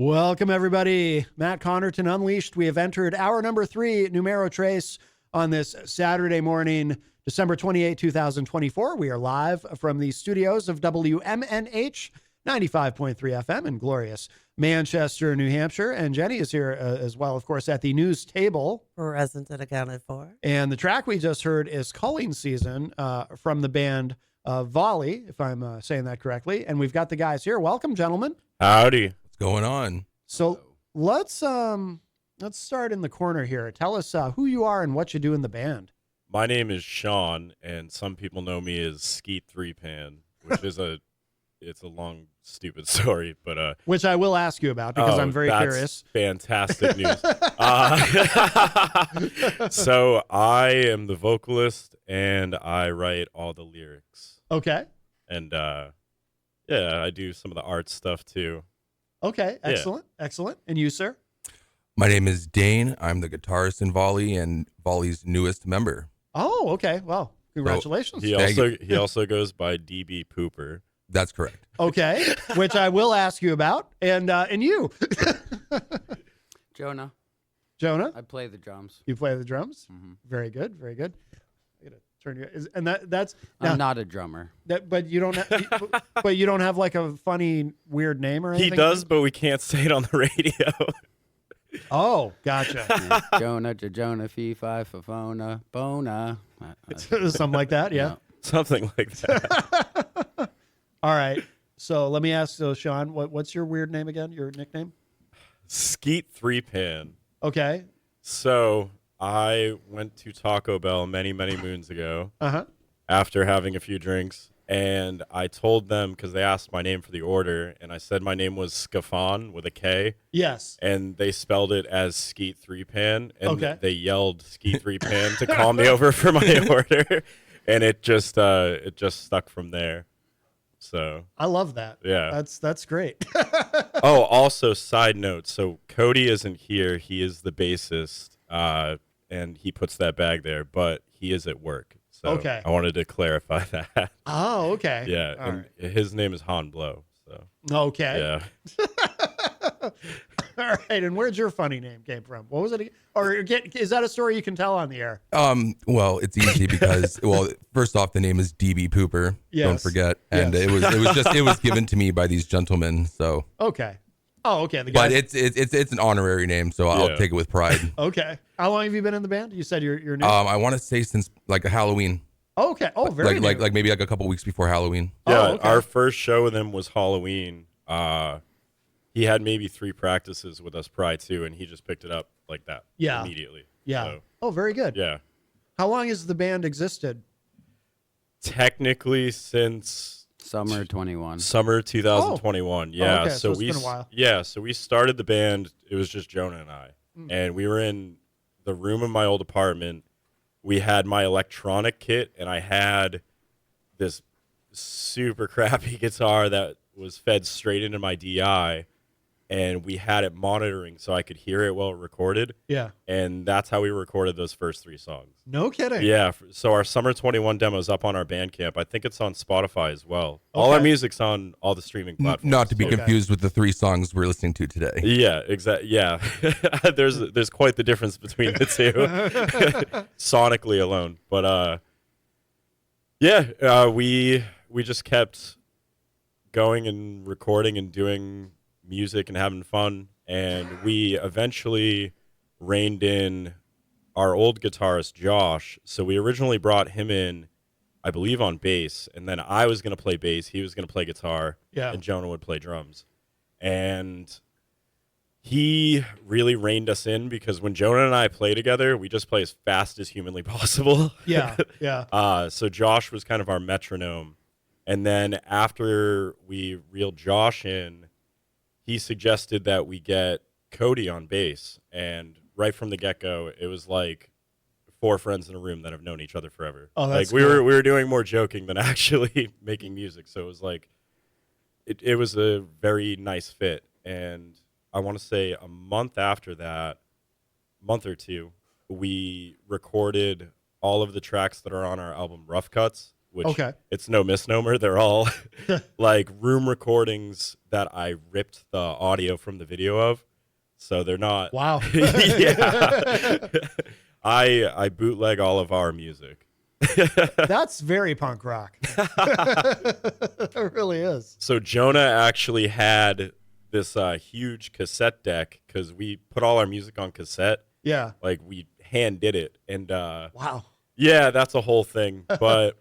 Welcome, everybody. Matt Connarton Unleashed. We have entered hour number 3, Numero Trace, on this Saturday morning, December 28, 2024. We are live from the studios of WMNH 95.3 FM in glorious Manchester, New Hampshire. And Jenny is here as well, of course, at the news table. Present and accounted for. And the track we just heard is Culling Season from the band Vauli, if I'm saying that correctly. And we've got the guys here. Welcome, gentlemen. Howdy. What's going on? So let's start in the corner here. Tell us who you are and what you do in the band. My name is Sean, and some people know me as Skeet Three Pan, which is it's a long, stupid story, but which I will ask you about because I'm very curious. Fantastic news. So I am the vocalist, and I write all the lyrics. Okay. And yeah, I do some of the art stuff too. Okay, excellent, excellent. And you, sir? My name is Dane. I'm the guitarist in Vauli and Vauli's newest member. Oh, okay. Well, congratulations. He also goes by DB Pooper. That's correct. Okay, which I will ask you about. And you? Jonah. Jonah? I play the drums. You play the drums? Mm-hmm. Very good, very good. I gotta turn your that's. I'm not a drummer. But you don't. But you don't have like a funny, weird name or anything. He does, but we can't say it on the radio. Oh, gotcha. Yeah. Jonah, Fee, Fi, Fafona, Bona. Something like that, yeah. Something like that. All right. So let me ask, Sean, what's your weird name again? Your nickname? Skeet Three Pan. Okay. So I went to Taco Bell many, many moons ago after having a few drinks, and I told them, because they asked my name for the order, and I said my name was Scafon with a K. Yes. And they spelled it as Skeet Three Pan, and they yelled Skeet Three Pan to call me over for my order, and it just stuck from there. So I love that. Yeah. That's great. Oh, also side note, so Cody isn't here. He is the bassist, and he puts that bag there, but he is at work. So I wanted to clarify that. Oh, okay. Yeah, and his name is Han Blow. So okay. Yeah. All right, and where'd your funny name came from? What was it? Or is that a story you can tell on the air? Well, it's easy because first off, the name is DB Pooper. Yes. Don't forget, and it was given to me by these gentlemen. So okay. Oh, okay. But it's an honorary name, so I'll take it with pride. Okay. How long have you been in the band? You said you're new. I want to say since like Halloween. Okay. Oh, very like maybe like a couple weeks before Halloween. Yeah, our first show with him was Halloween. He had maybe 3 practices with us prior to, and he just picked it up like that immediately. Yeah. So, oh, very good. Yeah. How long has the band existed? Technically since Summer 21. Summer 2021. Yeah. Oh, okay. So it's been a while. Yeah, so we started the band, it was just Jonah and I. And we were in the room of my old apartment. We had my electronic kit, and I had this super crappy guitar that was fed straight into my DI, and we had it monitoring so I could hear it while it recorded. Yeah. And that's how we recorded those first 3 songs. No kidding. Yeah. So our Summer 21 demo is up on our Bandcamp. I think it's on Spotify as well. All our music's on all the streaming platforms. Not to be confused with the 3 songs we're listening to today. Yeah, exactly. Yeah. There's quite the difference between the two sonically alone. But we just kept going and recording and doing music and having fun, and we eventually reined in our old guitarist Josh. So we originally brought him in, I believe, on bass, and then I was going to play bass, he was going to play guitar, and Jonah would play drums. And he really reined us in, because when Jonah and I play together, we just play as fast as humanly possible. Yeah. So Josh was kind of our metronome. And then after we reeled Josh in, he suggested that we get Cody on bass. And right from the get-go, it was like 4 friends in a room that have known each other forever. Oh, that's like cool. we were doing more joking than actually making music. So it was like it was a very nice fit. And I want to say a month after that, month or two, we recorded all of the tracks that are on our album Rough Cuts. which Okay. it's no misnomer. They're all like room recordings that I ripped the audio from the video of. So they're not. Wow. Yeah. I bootleg all of our music. That's very punk rock. It really is. So Jonah actually had this huge cassette deck because we put all our music on cassette. Yeah. Like we hand did it. And Wow. yeah, that's a whole thing. But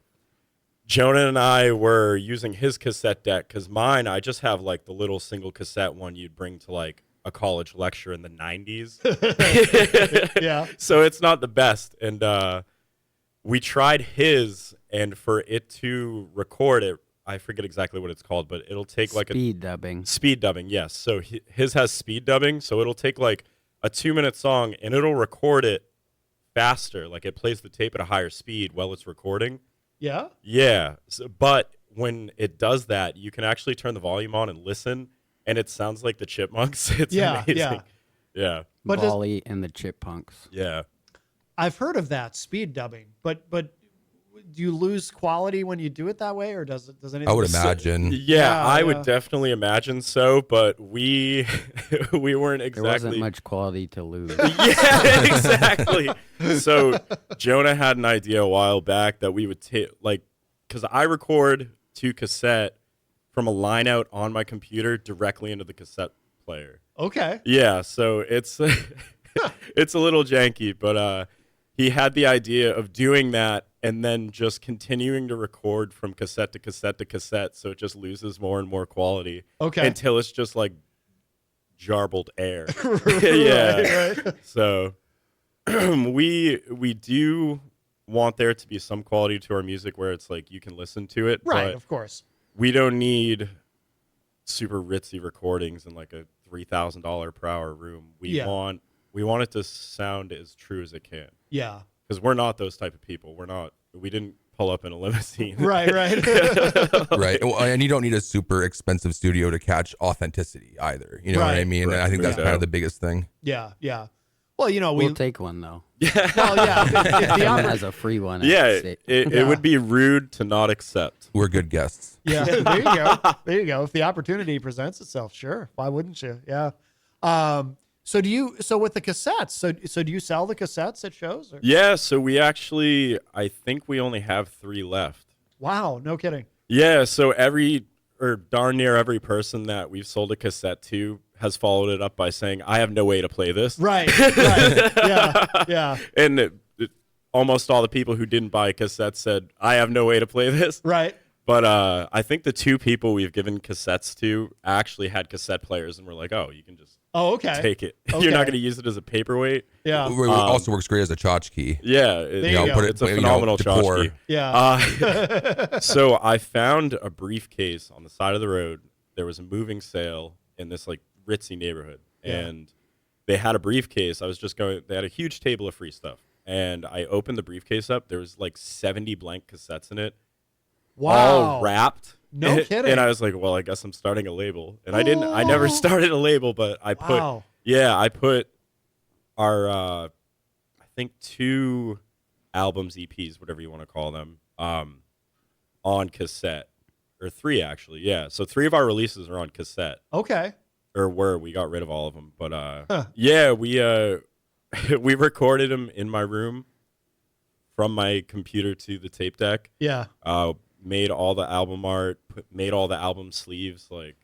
Jonah and I were using his cassette deck because mine, I just have like the little single cassette one you'd bring to like a college lecture in the 90s. Yeah. So it's not the best. And we tried his, and for it to record it, I forget exactly what it's called, but it'll take like Speed dubbing. Speed dubbing, yes. So his has speed dubbing, so it'll take like a 2-minute song, and it'll record it faster. Like it plays the tape at a higher speed while it's recording. Yeah. Yeah, but when it does that, you can actually turn the volume on and listen, and it sounds like the Chipmunks. It's Yeah, amazing. yeah. Yeah. But Vauli and the Chipmunks. Yeah. I've heard of that speed dubbing, but do you lose quality when you do it that way, or does anything? I would imagine. Yeah, I yeah. would definitely imagine so, but we we weren't There exactly. wasn't much quality to lose. Yeah, exactly. So Jonah had an idea a while back that we would take, like, because I record to cassette from a line out on my computer directly into the cassette player. Okay. Yeah, so it's it's a little janky, but he had the idea of doing that and then just continuing to record from cassette to cassette to cassette, so it just loses more and more quality. Okay. Until it's just like jarbled air. Right. So we do want there to be some quality to our music where it's like you can listen to it. Right. But Of course. we don't need super ritzy recordings in like a $3,000 per hour room. We want it to sound as true as it can. Yeah. Because we're not those type of people. We didn't pull up in a limousine. Right. Right. Well, and you don't need a super expensive studio to catch authenticity either. You know what I Right. mean? Right. And I think that's Yeah. kind of the biggest thing. Yeah. Well, We'll take one though. well, yeah. If the Someone oppor- has a free one. Yeah, At it would be rude to not accept. We're good guests. Yeah, there you go. There you go. If the opportunity presents itself, sure. Why wouldn't you? Yeah. So with the cassettes, so do you sell the cassettes at shows? Or? Yeah, so I think we only have 3 left. Wow, no kidding. Yeah, so darn near every person that we've sold a cassette to has followed it up by saying, I have no way to play this. Right. Yeah. And almost all the people who didn't buy a cassette said, I have no way to play this. Right. But I think the 2 people we've given cassettes to actually had cassette players, and we're like, oh, you can just Oh, okay. take it. Okay. You're not going to use it as a paperweight. Yeah. It also works great as a tchotchke. Yeah, you go. it's a phenomenal decor. tchotchke. Yeah. So I found a briefcase on the side of the road. There was a moving sale in this like ritzy neighborhood, Yeah. and they had a briefcase. They had a huge table of free stuff, and I opened the briefcase up. There was like 70 blank cassettes in it, Wow. all wrapped. No kidding. And I was like, well, I guess I'm starting a label. And I never started a label, but I put our, I think 2 albums, EPs, whatever you want to call them, on cassette, or 3 actually. Yeah. So 3 of our releases are on cassette, Okay. or we got rid of all of them. But, Huh. yeah, we recorded them in my room from my computer to the tape deck. Yeah. Made all the album art, made all the album sleeves. Like,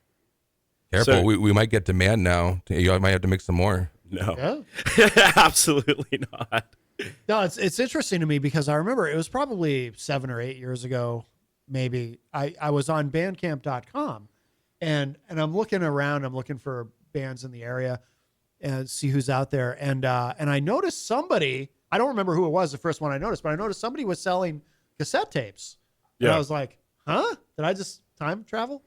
Careful, So- we might get demand now. You might have to make some more. no, Yeah. absolutely not. No, it's interesting to me because I remember it was probably 7 or 8 years ago, maybe. I was on bandcamp.com and I'm looking around, I'm looking for bands in the area and see who's out there. And I noticed somebody, I don't remember who it was, the first one I noticed, but I noticed somebody was selling cassette tapes. And Yeah. I was like, huh? Did I just time travel?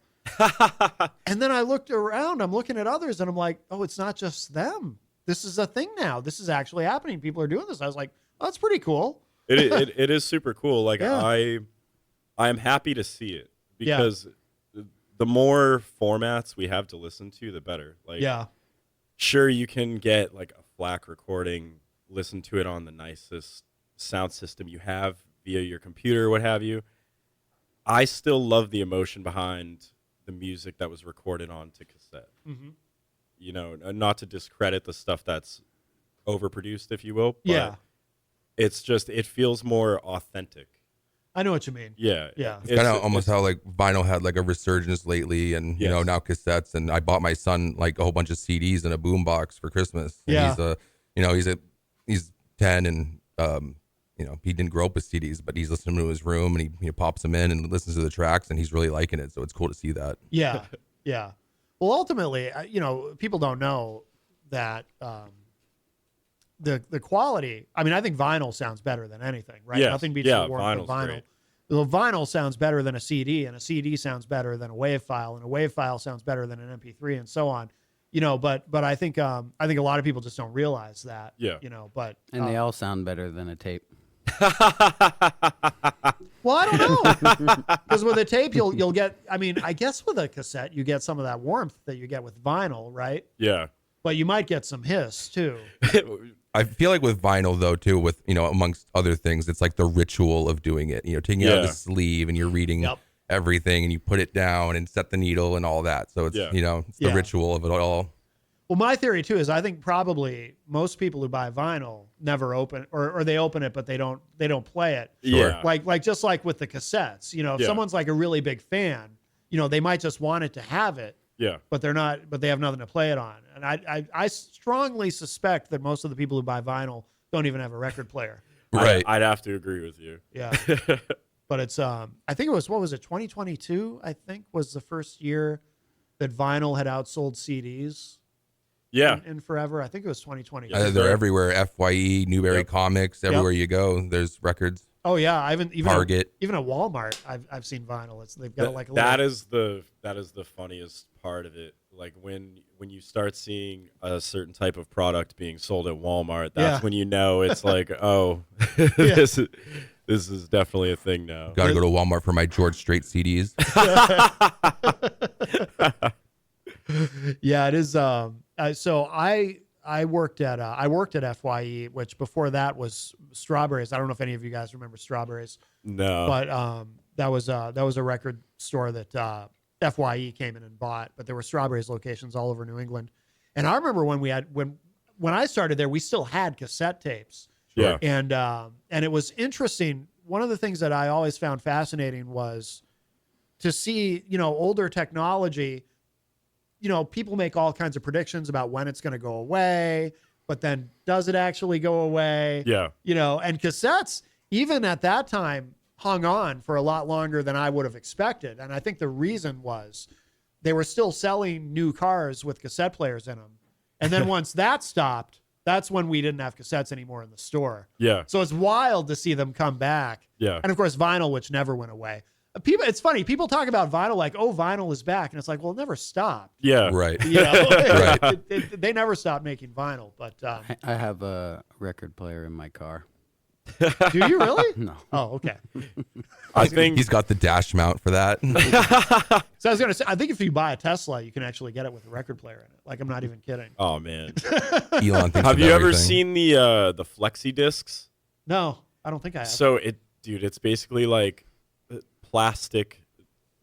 And then I looked around, I'm looking at others and I'm like, oh, it's not just them. This is a thing now. This is actually happening. People are doing this. I was like, oh, that's pretty cool. It is super cool. Like, Yeah. I am happy to see it because the more formats we have to listen to, the better. Like, Yeah. sure, you can get like a FLAC recording, listen to it on the nicest sound system you have via your computer, what have you. I still love the emotion behind the music that was recorded onto cassette. Mm-hmm. You know, not to discredit the stuff that's overproduced, if you will. But Yeah. it's just, it feels more authentic. I know what you mean. Yeah. Yeah. It's kind of almost how like vinyl had like a resurgence lately, and you know, now cassettes. And I bought my son like a whole bunch of CDs and a boombox for Christmas. And Yeah. he's 10, and you know, he didn't grow up with CDs, but he's listening to his room, and he pops them in and listens to the tracks, and he's really liking it. So it's cool to see that. Yeah. Yeah. Well, ultimately, you know, people don't know that the quality. I mean, I think vinyl sounds better than anything, right? Yes. Nothing beats Yeah, the warmth of vinyl's vinyl. great. The vinyl sounds better than a CD, and a CD sounds better than a WAV file, and a WAV file sounds better than an MP3, and so on. You know, but I think a lot of people just don't realize that. Yeah. You know, but And they all sound better than a tape. well, I don't know, because with a tape you'll get. I mean, I guess with a cassette you get some of that warmth that you get with vinyl, right? Yeah. But you might get some hiss too. I feel like with vinyl though too, with you know, amongst other things, it's like the ritual of doing it. You know, taking it out of the sleeve and you're reading everything, and you put it down and set the needle and all that. So it's you know, it's the ritual of it all. Well, my theory too is I think probably most people who buy vinyl never open or they open it, but they don't play it. Yeah. Like just like with the cassettes, you know, if someone's like a really big fan, you know, they might just want it to have it. Yeah. But they have nothing to play it on. And I strongly suspect that most of the people who buy vinyl don't even have a record player. Right. I'd have to agree with you. Yeah. But it's I think it was 2022, I think was the first year that vinyl had outsold CDs. Yeah. In forever. I think it was 2020. They're everywhere. FYE, Newberry Comics, everywhere you go, there's records. Oh yeah, I haven't even Target. Even at Walmart, I've seen vinyl. They've got like a that little... is the funniest part of it. Like when you start seeing a certain type of product being sold at Walmart, that's when you know it's like, oh, this is definitely a thing now. Got to go to Walmart for my George Strait CDs. Yeah, it is. So I worked at FYE, which before that was Strawberries. I don't know if any of you guys remember Strawberries. No. But that was a record store that FYE came in and bought. But there were Strawberries locations all over New England. And I remember when I started there, we still had cassette tapes. Yeah. And it was interesting. One of the things that I always found fascinating was to see, you know, older technology. You know, people make all kinds of predictions about when it's going to go away, but then does it actually go away? Yeah. You know, and cassettes, even at that time, hung on for a lot longer than I would have expected. And I think the reason was they were still selling new cars with cassette players in them. And then once that stopped, that's when we didn't have cassettes anymore in the store. Yeah. So it's wild to see them come back. Yeah. And of course, vinyl, which never went away. It's funny. People talk about vinyl like, oh, vinyl is back. And it's like, well, it never stopped. Yeah. Right. You know? Right. They never stopped making vinyl. But I have a record player in my car. do you really? No. Oh, okay. I think He's got the dash mount for that. So I was going to say, I think if you buy a Tesla, you can actually get it with a record player in it. Like, I'm not even kidding. Oh man. Elon thinks Have of you ever everything. seen the flexi discs? No, I don't think I have. So it's basically like plastic,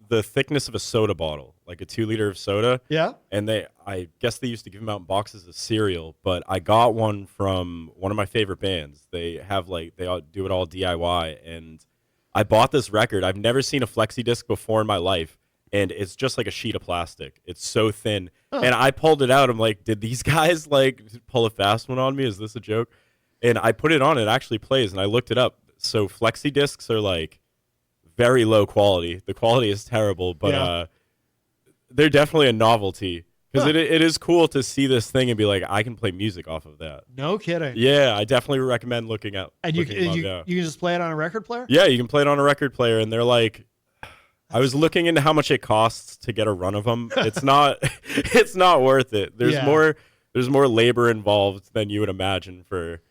the thickness of a soda bottle, like a 2 liter of soda. Yeah? And I guess they used to give them out in boxes of cereal, but I got one from one of my favorite bands. They all do it all DIY, and I bought this record. I've never seen a flexi disc before in my life, and it's just like a sheet of plastic. It's so thin. And I pulled it out. I'm like, did these guys like pull a fast one on me? Is this a joke? And I put it on. It actually plays, and I looked it up. So flexi discs are like very low quality. The quality is terrible, but they're definitely a novelty because it is cool to see this thing and be like, I can play music off of that. No kidding. Yeah, I definitely recommend looking at. And you looking them can up, just play it on a record player? yeah, you can play it on a record player, and they're like, I was looking into how much it costs to get a run of them. It's not worth it. There's more labor involved than you would imagine for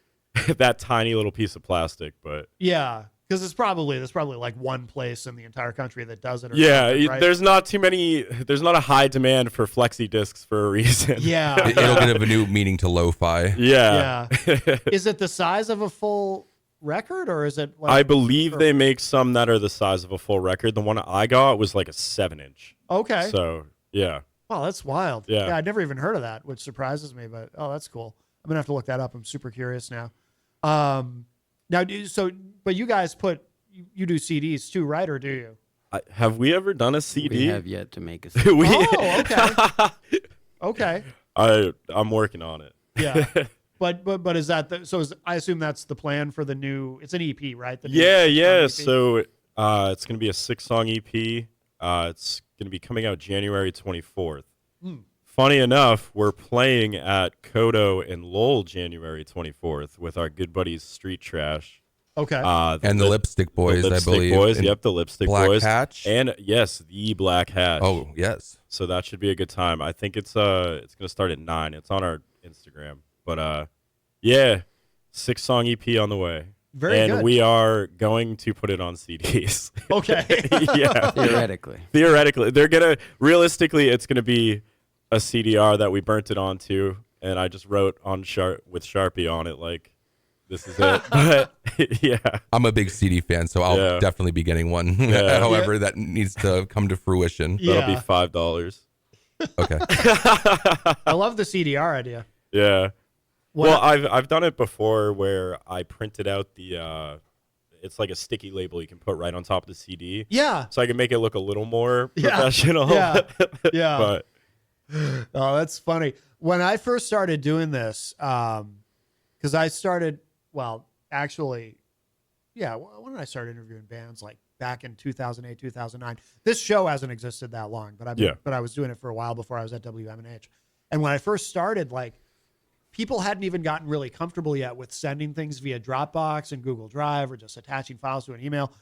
that tiny little piece of plastic, but Yeah. Because there's probably like one place in the entire country that does it. Or yeah, something, right? there's not a high demand for flexi discs for a reason. Yeah. It'll give a new meaning to lo-fi. Yeah. Yeah. Is it the size of a full record, or is it? Like, I believe they make some that are the size of a full record. The one I got was like a 7-inch. Okay. So yeah. Wow, that's wild. Yeah. I'd never even heard of that, which surprises me. But that's cool. I'm gonna have to look that up. I'm super curious now. But you guys you do CDs too, right? Or do you? Have we ever done a CD? We have yet to make a CD. Okay. Okay. I'm working on it. Yeah. But is that I assume that's the plan for the new? It's an EP, right? The new Yeah. EP? So it's gonna be a 6-song EP. It's gonna be coming out January 24th. Funny enough, we're playing at Kodo in Lowell January 24th with our good buddies Street Trash. Okay. And the Lipstick Boys, the Lipstick I believe. Boys. Yep, the Lipstick Black Boys. Hatch. And yes, the Black Hatch. Oh, yes. So that should be a good time. I think it's gonna start at 9. It's on our Instagram. But yeah, 6-song EP on the way. Very and good. we are going to put it on CDs. Okay. Yeah. Theoretically. Realistically, it's gonna be a CDR that we burnt it onto, and I just wrote on with Sharpie on it like, this is it. But yeah, I'm a big CD fan, so I'll definitely be getting one. Yeah. However, that needs to come to fruition. Yeah. That'll be $5. Okay. I love the CDR idea. Yeah. What- Well, I've done it before where I printed out the it's like a sticky label you can put right on top of the CD. Yeah. So I can make it look a little more Yeah. professional. Yeah. Yeah. But Oh, that's funny. When I first started doing this, because I started, actually, when did I start interviewing bands? Like back in 2008, 2009. This show hasn't existed that long, but I was doing it for a while before I was at WMNH. And when I first started, like, people hadn't even gotten really comfortable yet with sending things via Dropbox and Google Drive or just attaching files to an email.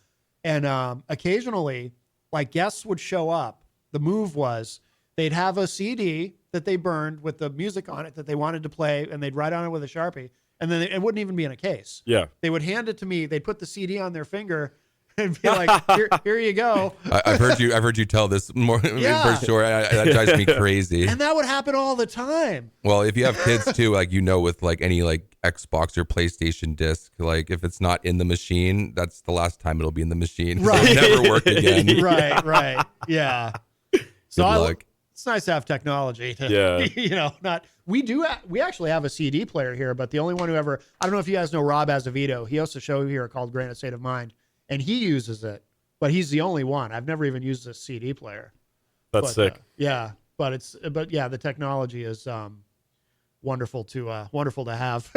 And occasionally, like, guests would show up. The move was they'd have a CD that they burned with the music on it that they wanted to play, and they'd write on it with a Sharpie. And then it wouldn't even be in a case. yeah. They would hand it to me. They'd put the CD on their finger and be like, here you go. I've heard you tell this more Yeah. for sure. That drives me crazy. And that would happen all the time. Well, if you have kids too, like, with like any like Xbox or PlayStation disc, like if it's not in the machine, that's the last time it'll be in the machine. Right. It'll never work again. Right. Yeah. So Good luck. it's nice to have technology to, Yeah. we actually have a CD player here, but the only one who ever, I don't know if you guys know Rob Azevedo. He hosts a show here called Granite State of Mind, and he uses it, but he's the only one. I've never even used a CD player. That's sick. But the technology is wonderful to have.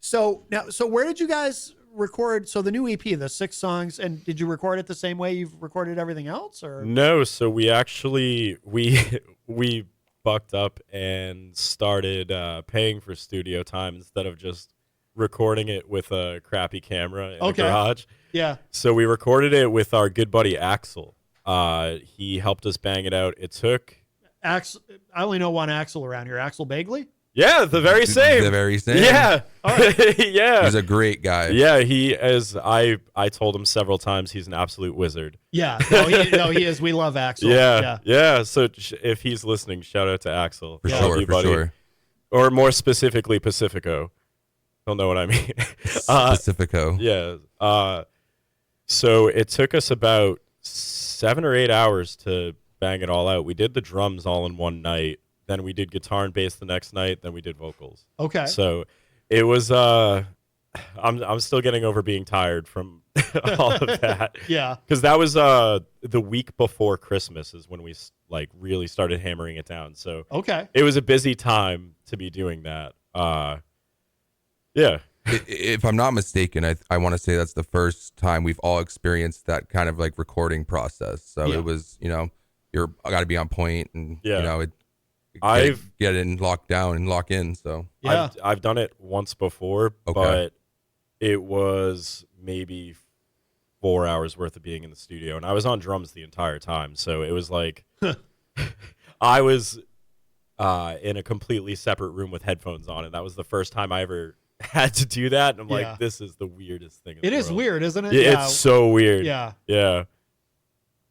So where did you guys record? So the new EP, the 6 songs, and did you record it the same way you've recorded everything else, or? No, so we actually we bucked up and started paying for studio time instead of just recording it with a crappy camera in the garage. Yeah. So we recorded it with our good buddy Axel. He helped us bang it out. It took Axel. I only know one Axel around here. Axel Bagley. Yeah, the very same. The very same. Yeah. All right. Yeah. He's a great guy. Yeah, he, as I told him several times, he's an absolute wizard. Yeah. No, he is. We love Axel. Yeah. So if he's listening, shout out to Axel. For Love you, sure. buddy. Or more specifically, Pacifico. Don't know what I mean. Pacifico. Yeah. So it took us about 7 or 8 hours to bang it all out. We did the drums all in one night. Then we did guitar and bass the next night. Then we did vocals. Okay. So it was. I'm still getting over being tired from all of that. Yeah. Because that was the week before Christmas is when we really started hammering it down. So Okay. it was a busy time to be doing that. Yeah. If I'm not mistaken, I want to say that's the first time we've all experienced that kind of like recording process. So Yeah. it was, you're got to be on point and, Yeah. get in, lock down and lock in. So Yeah. I've done it once before, Okay. but it was maybe 4 hours worth of being in the studio, and I was on drums the entire time. So it was like I was in a completely separate room with headphones on, and that was the first time I ever had to do that. And I'm Yeah. like, this is the weirdest thing. It is weird, isn't it? Yeah, it's so weird. Yeah. Yeah.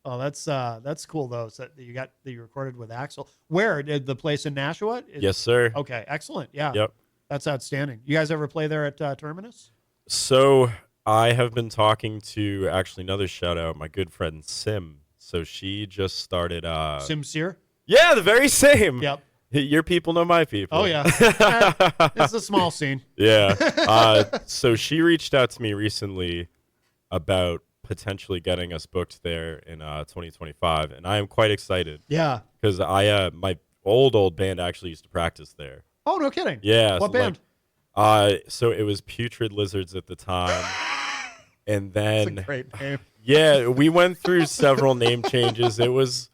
Oh, that's cool though. So that you recorded with Axel. Where did the place in Nashua? Yes, sir. Okay, excellent. Yeah. Yep. That's outstanding. You guys ever play there at Terminus? So I have been talking to actually another shout out, my good friend Sim. So she just started. Sincere? Yeah, the very same. Yep. Your people know my people. Oh, yeah. It's a small scene. Yeah. So she reached out to me recently about potentially getting us booked there in 2025, and I am quite excited. Yeah. Because my old band actually used to practice there. Oh, no kidding. Yeah. What band? So it was Putrid Lizards at the time, and then That's a great name. yeah, we went through several name changes. It was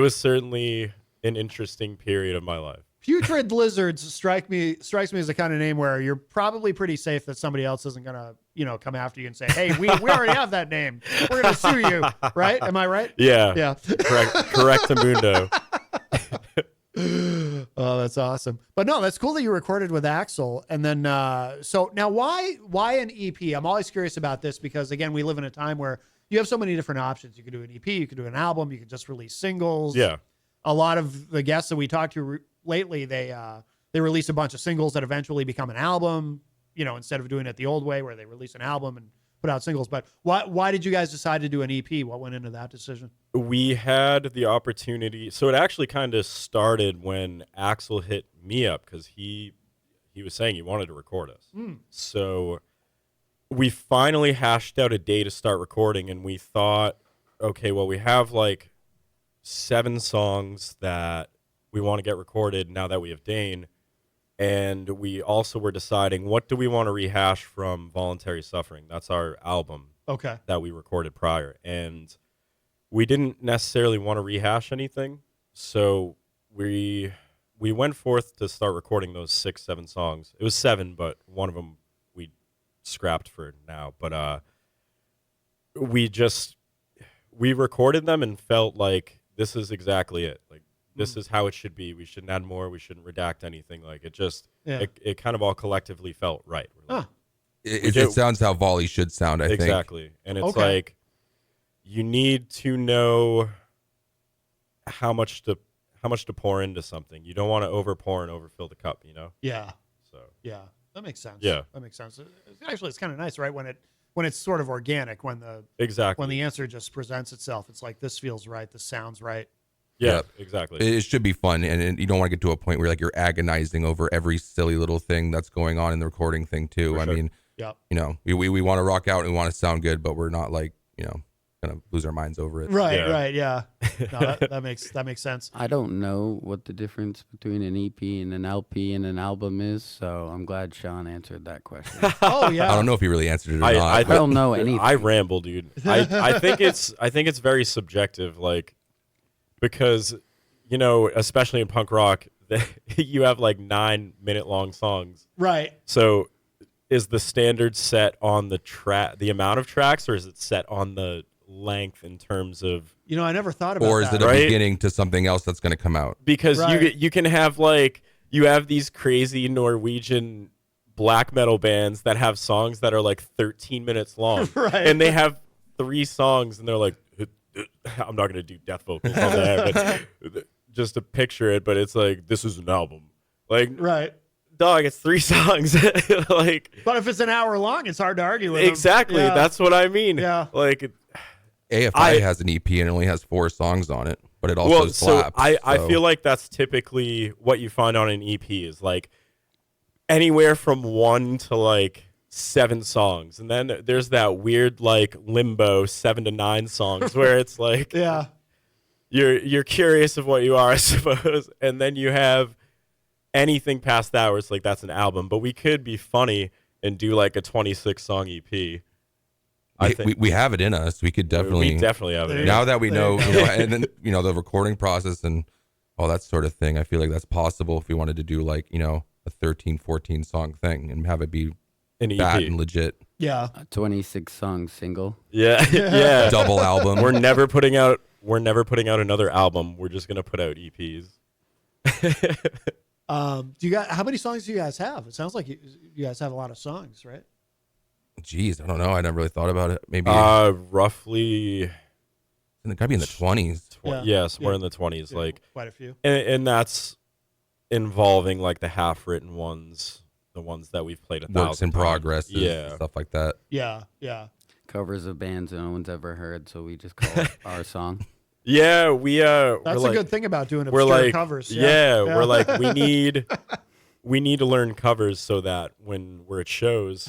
certainly an interesting period of my life. Putrid Lizards strikes me as the kind of name where you're probably pretty safe that somebody else isn't gonna, come after you and say, "Hey, we already have that name. We're gonna sue you." Right? Am I right? Yeah. Yeah. Correctamundo. Oh, that's awesome. But no, that's cool that you recorded with Axel. And then, so now why an EP? I'm always curious about this because again, we live in a time where you have so many different options. You could do an EP, you could do an album, you could just release singles. Yeah. A lot of the guests that we talked to lately, they release a bunch of singles that eventually become an album, instead of doing it the old way where they release an album and put out singles. But why did you guys decide to do an EP? What went into that decision? We had the opportunity. So it actually kind of started when Axel hit me up because he was saying he wanted to record us. So we finally hashed out a day to start recording, and we thought, okay, well, we have like 7 songs that we want to get recorded now that we have Dane. And we also were deciding, what do we want to rehash from Voluntary Suffering? That's our album that we recorded prior. And we didn't necessarily want to rehash anything. So we went forth to start recording those 6-7 songs. It was 7, but one of them we scrapped for now. But we recorded them and felt like this is exactly it. Like, this is how it should be. We shouldn't add more. We shouldn't redact anything. Like, it kind of all collectively felt right. It sounds how Vauli should sound, I think. Exactly. And it's like, you need to know how much to pour into something. You don't want to over pour and overfill the cup, Yeah. So yeah, that makes sense. Yeah. That makes sense. Actually, it's kind of nice, right? When it's sort of organic, when the answer just presents itself, it's like, this feels right. This sounds right. Yeah, exactly. It should be fun, and you don't want to get to a point where like you're agonizing over every silly little thing that's going on in the recording thing too. I mean, we want to rock out and we want to sound good, but we're not like gonna lose our minds over it. Right. Yeah. No, that makes sense. I don't know what the difference between an EP and an LP and an album is, so I'm glad Sean answered that question. Oh yeah. I don't know if he really answered it or not. I don't know anything. I ramble, dude. I think it's very subjective, like, because especially in punk rock, you have like 9-minute long songs. Right. So is the standard set on the amount of tracks, or is it set on the length in terms of I never thought about that. Or is it a beginning to something else that's going to come out? Because you can have you have these crazy Norwegian black metal bands that have songs that are like 13 minutes long. Right. And they have 3 songs and they're like, I'm not going to do death vocals on there, but just to picture it, but it's like, this is an album. Like, right. Dog, it's 3 songs. Like, but if it's an hour long, it's hard to argue with exactly. them. Yeah. That's what I mean. Yeah. Like, AFI has an EP and it only has 4 songs on it, but it also slaps. I feel like that's typically what you find on an EP is like anywhere from 1 to like 7 songs, and then there's that weird like limbo 7 to 9 songs where it's like you're curious of what you are, I suppose, and then you have anything past that where it's like that's an album. But we could be funny and do like a 26 song EP. I think we have it in us. We could definitely have it. Now that we know, and then the recording process and all that sort of thing. I feel like that's possible if we wanted to do like a 13, 14 song thing and have it be an bad EP and legit. Yeah, a 26 song single. Yeah, yeah, double album. We're never putting out another album. We're just gonna put out EPs. How many songs do you guys have? It sounds like you guys have a lot of songs, right? Jeez, I don't know. I never really thought about it. Maybe roughly. And it gotta be in the 20s. Yeah, somewhere in the 20s, yeah, like quite a few. And that's involving like the half-written ones the ones that we've played works in 1,000 times. progress, Yeah. stuff like that. Yeah, yeah. Covers of bands no one's ever heard, so we just call it our song. Yeah, we That's a good thing about doing we're obscure like covers. we're like we need to learn covers so that when we're at shows,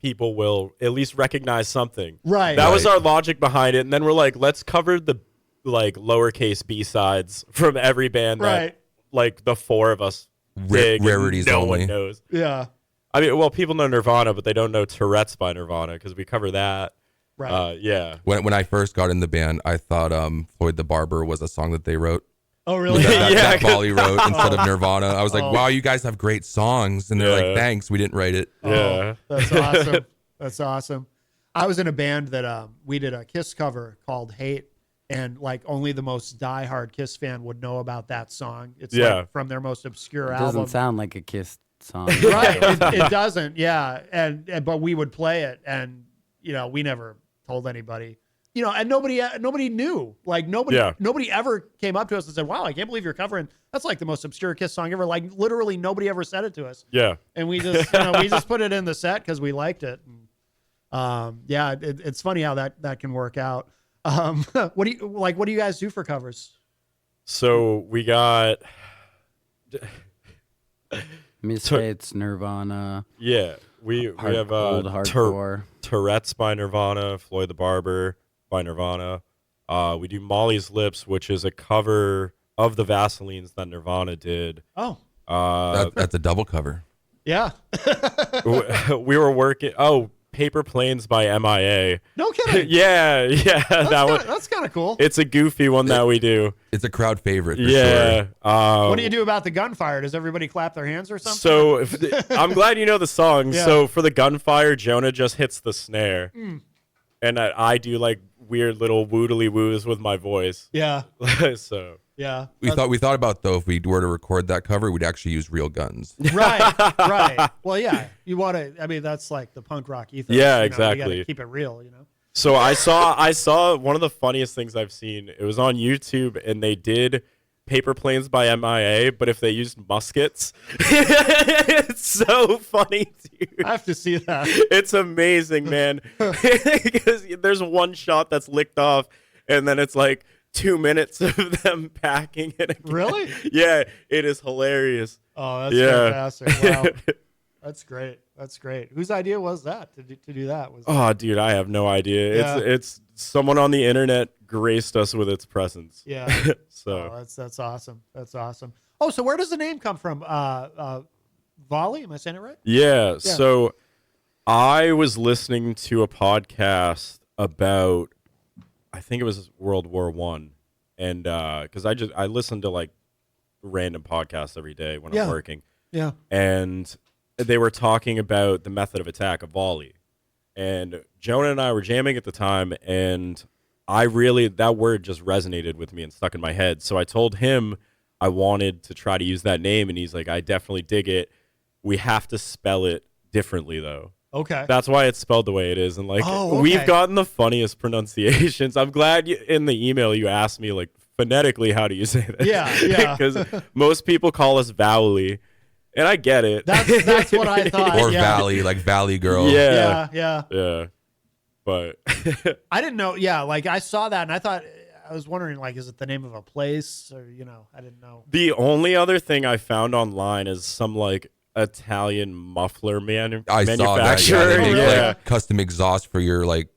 people will at least recognize something. Right. That was our logic behind it, and then we're like, let's cover the like lowercase B-sides from every band that like the four of us dig rarities no only. one knows. Yeah. I mean, well, people know Nirvana, but they don't know Tourette's by Nirvana because we cover that. Right. Yeah. When I first got in the band, I thought Floyd the Barber was a song that they wrote. Oh, really? That Vauli wrote instead of Nirvana. I was like, wow, you guys have great songs. And they're like, thanks, we didn't write it. Yeah. That's awesome. That's awesome. I was in a band that we did a Kiss cover called Hate, and like only the most diehard Kiss fan would know about that song. It's like from their most obscure It album. doesn't sound like a Kiss song. Right. It doesn't. Yeah. And but we would play it, and we never told anybody. And nobody knew. Like nobody ever came up to us and said, "Wow, I can't believe you're covering. That's like the most obscure Kiss song ever." Like literally nobody ever said it to us. Yeah. And we just we just put it in the set because we liked it. And, it's funny how that can work out. What do you guys do for covers? So we got Misfits, Nirvana. Yeah, we have old hardcore. Tourette's by Nirvana, Floyd the Barber by Nirvana. We do Molly's Lips, which is a cover of the Vaselines that Nirvana did. Oh, that's a double cover. Yeah. We were working. Oh, Paper Planes by MIA. No kidding. Yeah. That's kind of cool. It's a goofy one that we do. It's a crowd favorite. For sure. What do you do about the gunfire? Does everybody clap their hands or something? So I'm glad you know the song. Yeah. So for the gunfire, Jonah just hits the snare, and I do like weird little woodly woos with my voice. Yeah. So yeah. We thought about, though, if we were to record that cover, we'd actually use real guns. Right. Well, yeah. You want to. I mean, that's like the punk rock ethos. Yeah, You exactly. gotta keep it real. So I saw one of the funniest things I've seen. It was on YouTube, and they did Paper Planes by MIA, but if they used muskets, it's so funny, dude. I have to see that. It's amazing, man. Because there's one shot that's licked off, and then it's like 2 minutes of them packing it again. Really? Yeah, it is hilarious. Oh, that's fantastic. Wow. That's great. That's great. Whose idea was that to do that? Oh, dude, I have no idea. Yeah. It's someone on the internet graced us with its presence. Yeah. So that's awesome. That's awesome. Oh, so where does the name come from? Vauli? Am I saying it right? Yeah. So I was listening to a podcast about, I think it was World War I, and because I listen to like random podcasts every day when I'm working. Yeah. And they were talking about the method of attack of volley, and Jonah and I were jamming at the time, and that word just resonated with me and stuck in my head. So I told him I wanted to try to use that name, and he's like, I definitely dig it. We have to spell it differently though. Okay. That's why it's spelled the way it is. And like, we've gotten the funniest pronunciations. I'm glad in the email you asked me like phonetically, how do you say that? Yeah. Because most people call us Vauli, and I get it. That's what I thought. Or Valley, like Valley Girl. Yeah. But I didn't know. Yeah. Like I saw that and I was wondering, like, is it the name of a place or, I didn't know. The only other thing I found online is some like Italian muffler I manufacturer. saw that. Yeah, they make Yeah. like custom exhaust for your like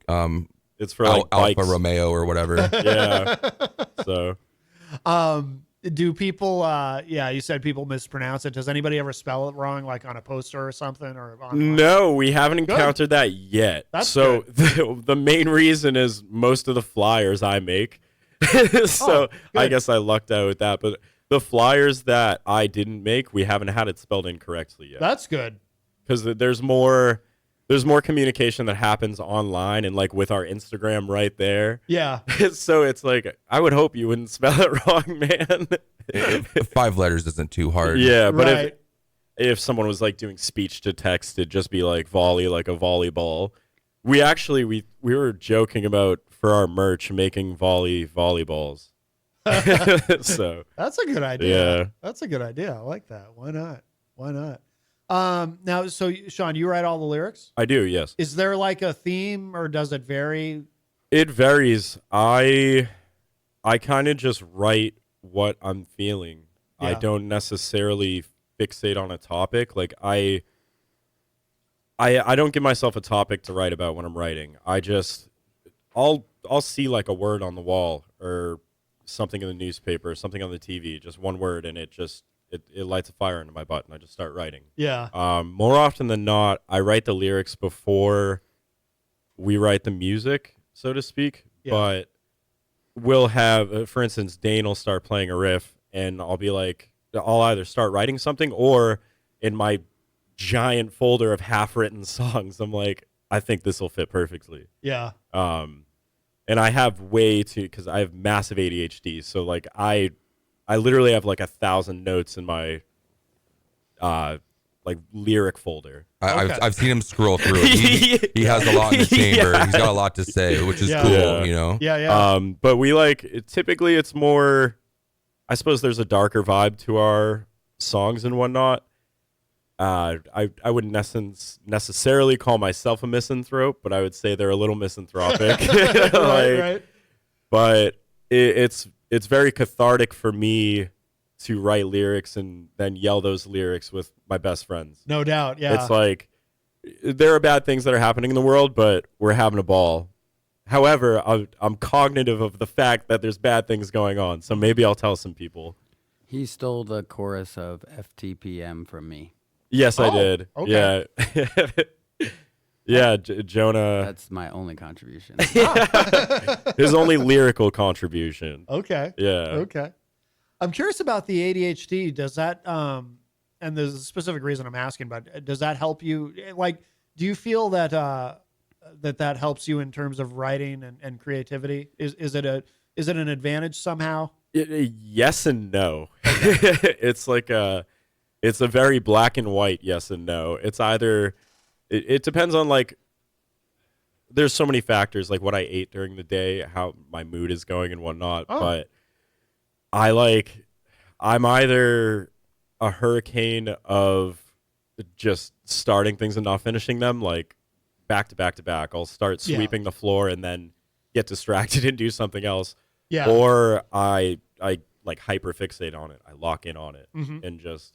It's for like Alfa bikes. Romeo or whatever. Yeah. So do people you said people mispronounce it. Does anybody ever spell it wrong, like on a poster or something, or online? no, we haven't encountered that yet. That's so the main reason is most of the flyers I make. So I guess I lucked out with that. But the flyers that I didn't make, we haven't had it spelled incorrectly yet. That's good. Because there's more communication that happens online and like with our Instagram right there. Yeah. So it's like, I would hope you wouldn't spell it wrong, man. 5 letters isn't too hard. Yeah, but Right. if someone was like doing speech to text, it'd just be like volley, like a volleyball. We actually we were joking about for our merch making volleyballs. So That's a good idea. Yeah. That's a good idea. I like that. Why not? Now, so Sean, you write all the lyrics? I do, yes. Is there like a theme, or does it vary? It varies. I kind of just write what I'm feeling. Yeah. I don't necessarily fixate on a topic. Like I don't give myself a topic to write about when I'm writing. I'll see like a word on the wall or something in the newspaper, something on the TV, just one word, and it lights a fire into my butt, and I just start writing. Yeah. More often than not, I write the lyrics before we write the music, so to speak. Yeah. But we'll have, for instance, Dane will start playing a riff, and I'll be like, I'll either start writing something, or in my giant folder of half-written songs, I'm like, I think this will fit perfectly. Yeah. And I have because I have massive ADHD, so like I literally have like 1,000 notes in my like lyric folder. I've seen him scroll through it. He has a lot in the chamber. Yeah. He's got a lot to say, which is cool, Yeah. you know? Yeah. But we typically it's more, I suppose there's a darker vibe to our songs and whatnot. I wouldn't necessarily call myself a misanthrope, but I would say they're a little misanthropic. Right. But it's very cathartic for me to write lyrics and then yell those lyrics with my best friends. No doubt. Yeah. It's like there are bad things that are happening in the world, but we're having a ball. However, I'm cognitive of the fact that there's bad things going on, so maybe I'll tell some people. He stole the chorus of FTPM from me. Yes, I did. Okay. Yeah. Yeah, Jonah. That's my only contribution. His only lyrical contribution. Okay. Yeah. Okay. I'm curious about the ADHD. Does that, and there's a specific reason I'm asking, but does that help you? Like, do you feel that that helps you in terms of writing and creativity? Is it an advantage somehow? Yes and no. It's like it's a very black and white yes and no. It's either it depends on like there's so many factors like what I ate during the day, how my mood is going and whatnot. Oh. But I'm either a hurricane of just starting things and not finishing them, like back to back to back. I'll start sweeping the floor and then get distracted and do something else. Yeah. Or I like hyper fixate on it. I lock in on it and just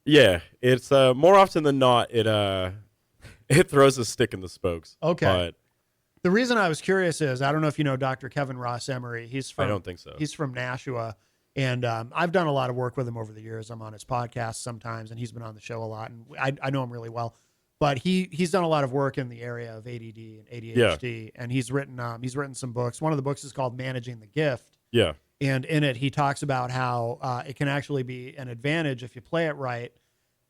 it's more often than not it throws a stick in the spokes. Okay. But The reason I was curious is I don't know if you know Dr. Kevin Ross Emery. I don't think so. He's from Nashua, and I've done a lot of work with him over the years. I'm on his podcast sometimes, and he's been on the show a lot, and I know him really well. But he's done a lot of work in the area of ADD and ADHD, and he's written some books. One of the books is called Managing the Gift. Yeah. And in it, he talks about how it can actually be an advantage if you play it right,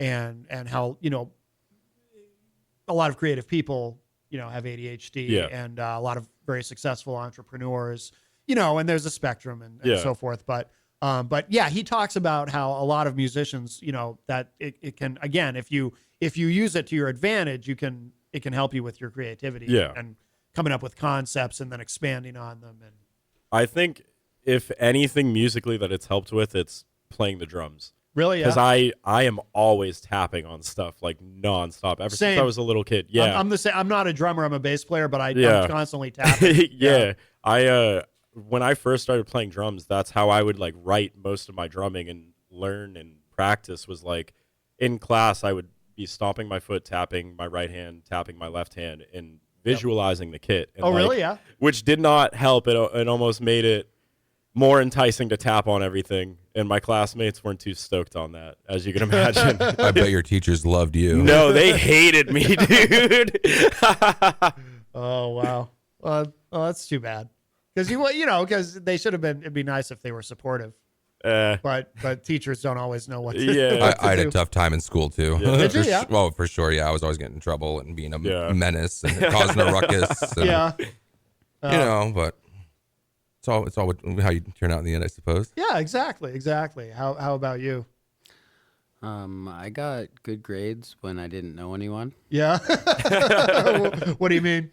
and how, you know, a lot of creative people, you know, have ADHD, and a lot of very successful entrepreneurs, you know, and there's a spectrum and so forth. But yeah, he talks about how a lot of musicians, you know, that it can, again, if you use it to your advantage, it can help you with your creativity and coming up with concepts and then expanding on them. And I think if anything musically that it's helped with, it's playing the drums. Really? Because I am always tapping on stuff like nonstop ever since I was a little kid. Yeah. I'm the same. I'm not a drummer. I'm a bass player, but I'm constantly tapping. I when I first started playing drums, that's how I would like write most of my drumming and learn and practice was like in class I would be stomping my foot, tapping my right hand, tapping my left hand, and visualizing the kit. And really? Yeah. Which did not help. It almost made it more enticing to tap on everything, and my classmates weren't too stoked on that, as you can imagine. I bet your teachers loved you. No, they hated me, dude. Oh wow. Well, that's too bad. Because they should have been. It'd be nice if they were supportive. But teachers don't always know what to do. I had a tough time in school too. Yeah. Did you? Yeah. Well, for sure. Yeah, I was always getting in trouble and being a menace and causing a ruckus. And, you know, but it's all how you turn out in the end, I suppose. Yeah, exactly. How about you? I got good grades when I didn't know anyone. Yeah. What do you mean?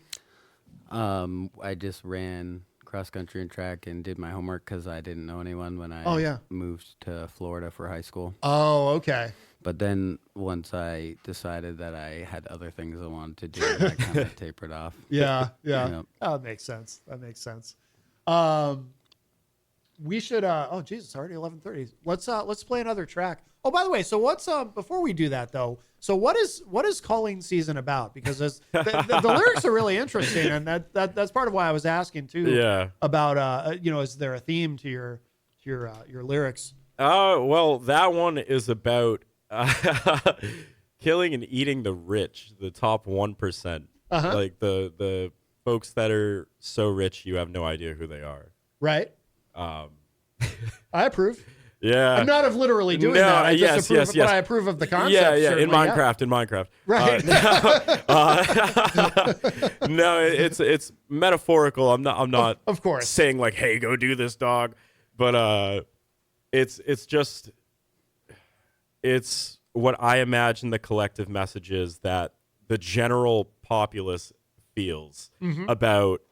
I just ran cross country and track and did my homework because I didn't know anyone when I moved to Florida for high school. Oh, okay. But then once I decided that I had other things I wanted to do, I kind of tapered off. Yeah. Yep. Oh, that makes sense. We should oh Jesus, already 11:30. Let's play another track. Oh, by the way, so what's before we do that though, so what is calling season about? Because the lyrics are really interesting, and that's part of why I was asking too. Yeah. About is there a theme to your lyrics? Well, that one is about killing and eating the rich, the top 1%. Like the folks that are so rich you have no idea who they are. Right. I approve. Yeah. I'm not of literally doing that. I just approve, but I approve of the concept. Yeah. Certainly, In Minecraft. Right. No, it's metaphorical. I'm not of course saying like, hey, go do this, dog. But it's what I imagine the collective message is that the general populace feels about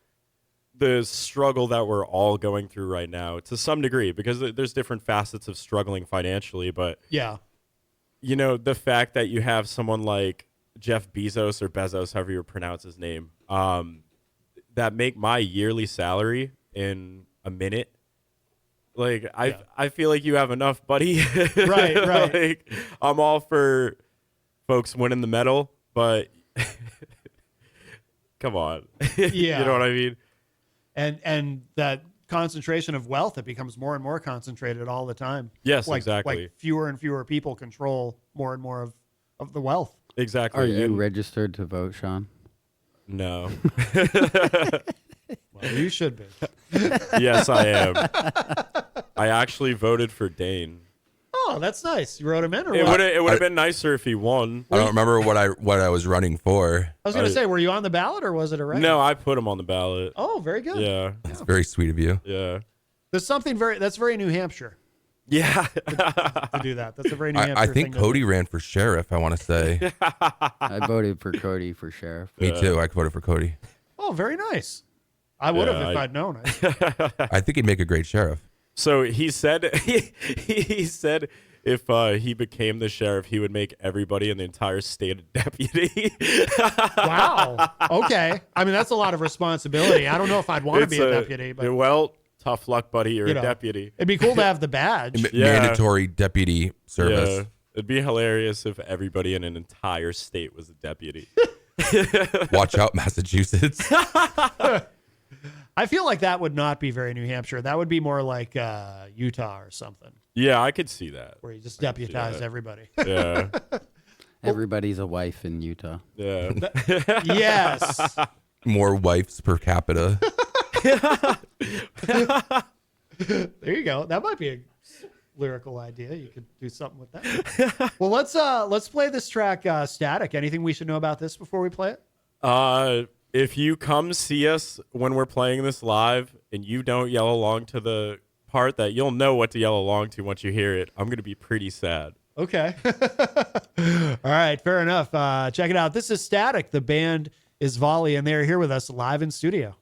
the struggle that we're all going through right now to some degree, because there's different facets of struggling financially. But yeah, the fact that you have someone like Jeff Bezos or Bezos, however you pronounce his name, that make my yearly salary in a minute. Like I feel like you have enough, buddy. Right. Like, I'm all for folks winning the medal, but come on. Yeah. You know what I mean? And that concentration of wealth, it becomes more and more concentrated all the time. Yes, exactly. Like fewer and fewer people control more and more of the wealth. Exactly. Are you registered to vote, Sean? No. Well, you should be. Yes, I am. I actually voted for Dane. Oh, that's nice. You wrote him in, or It what? would have been nicer if he won. I don't remember what I was running for. I was going to say, were you on the ballot or was it a write? No, I put him on the ballot. Oh, very good. Yeah. It's very sweet of you. Yeah. There's something that's very New Hampshire Yeah. to do that. That's a very New Hampshire I thing think to Cody do. ran for sheriff, I want to say. I voted for Cody for sheriff. Me too. I voted for Cody. Oh, very nice. I would have if I'd known. I think he'd make a great sheriff. So he said he said if he became the sheriff, he would make everybody in the entire state a deputy. Wow. Okay. I mean, that's a lot of responsibility. I don't know if I'd want to be a deputy, but well, tough luck, buddy. You're a deputy. It'd be cool to have the badge. Yeah. Mandatory deputy service. Yeah. It'd be hilarious if everybody in an entire state was a deputy. Watch out, Massachusetts. I feel like that would not be very New Hampshire. That would be more like Utah or something, Yeah, I could see that. where you just deputize everybody. Yeah. Everybody's a wife in Utah. Yeah. Yes. More wives per capita. There you go. That might be a lyrical idea. You could do something with that. Well, let's play this track, Static. Anything we should know about this before we play it? If you come see us when we're playing this live and you don't yell along to the part that you'll know what to yell along to once you hear it, I'm going to be pretty sad. Okay. All right. Fair enough. Check it out. This is Static. The band is Vauli, and they're here with us live in studio.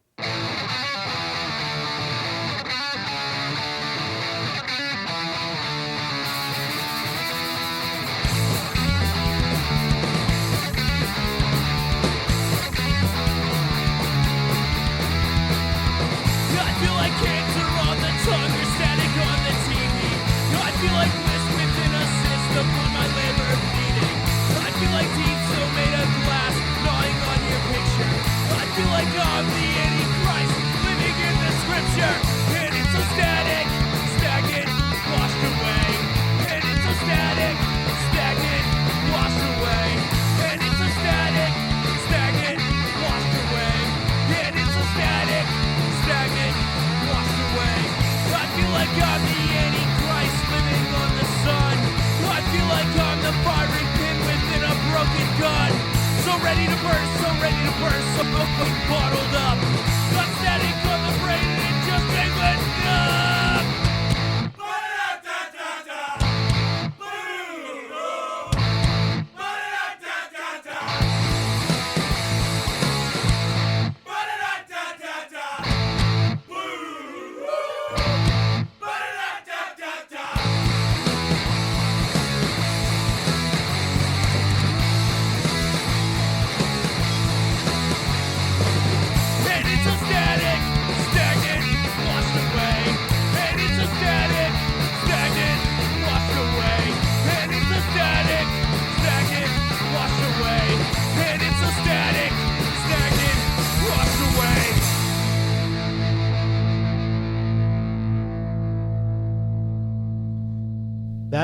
Like I'm the idiot.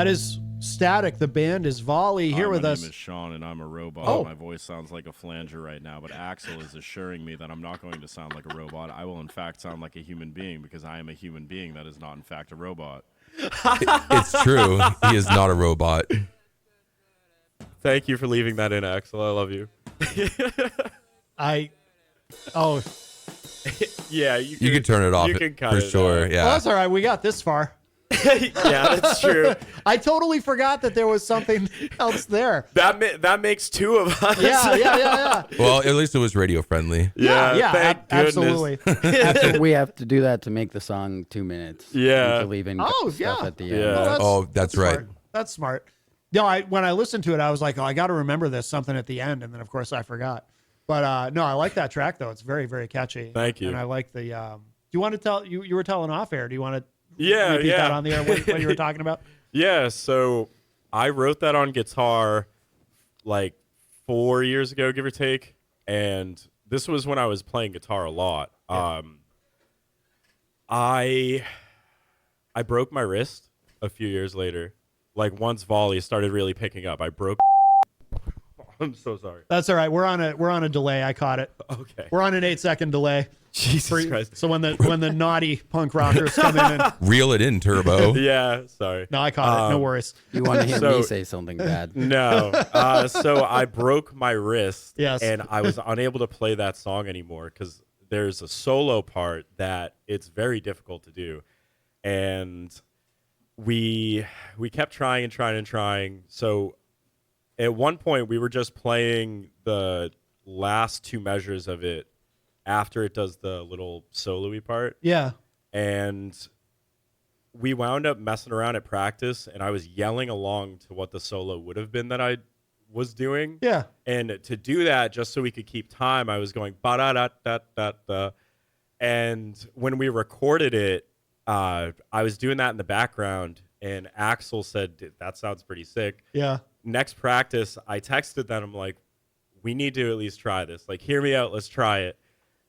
That is Static. The band is Vauli here with us. My name is Sean, and I'm a robot. Oh. My voice sounds like a flanger right now, but Axel is assuring me that I'm not going to sound like a robot. I will, in fact, sound like a human being because I am a human being that is not, in fact, a robot. It's true. He is not a robot. Thank you for leaving that in, Axel. I love you. Yeah, You could turn it off You can cut for it sure. out. Yeah. Well, that's all right. We got this far. Yeah, that's true. I totally forgot that there was something else there. That makes two of us. Yeah. Well, at least it was radio friendly. Yeah, thank goodness. Absolutely. We have to do that to make the song 2 minutes. Yeah. To leave in Oh, stuff yeah. at the Yeah. end. Oh, that's right. Smart. That's smart. No, when I listened to it, I was like, oh, I got to remember this something at the end, and then of course I forgot. But no, I like that track though. It's very, very catchy. Thank you. And I like the. Do you want to tell you were telling off air? Do you want to? Yeah, repeat yeah. that on the air. What you were talking about? Yeah, so I wrote that on guitar like 4 years ago, give or take. And this was when I was playing guitar a lot. Yeah. I broke my wrist a few years later. Like once Vauli started really picking up, I broke. I'm so sorry. That's all right. We're on a delay. I caught it. Okay. We're on an 8-second delay. Jesus Christ. So when the naughty punk rockers come in and Reel it in, Turbo. Yeah, sorry. no, I caught it. No worries. You want to hear So- me say something bad? No. So I broke my wrist. Yes. And I was unable to play that song anymore because there's a solo part that it's very difficult to do. And we kept trying and trying and trying. So at one point we were just playing the last two measures of it after it does the little solo-y part. Yeah. And we wound up messing around at practice, and I was yelling along to what the solo would have been that I was doing. Yeah. And to do that, just so we could keep time, I was going ba-da-da-da-da-da. And when we recorded it, I was doing that in the background, and Axel said, that sounds pretty sick. Yeah. Next practice, I texted them. I'm like, we need to at least try this. Like, hear me out. Let's try it.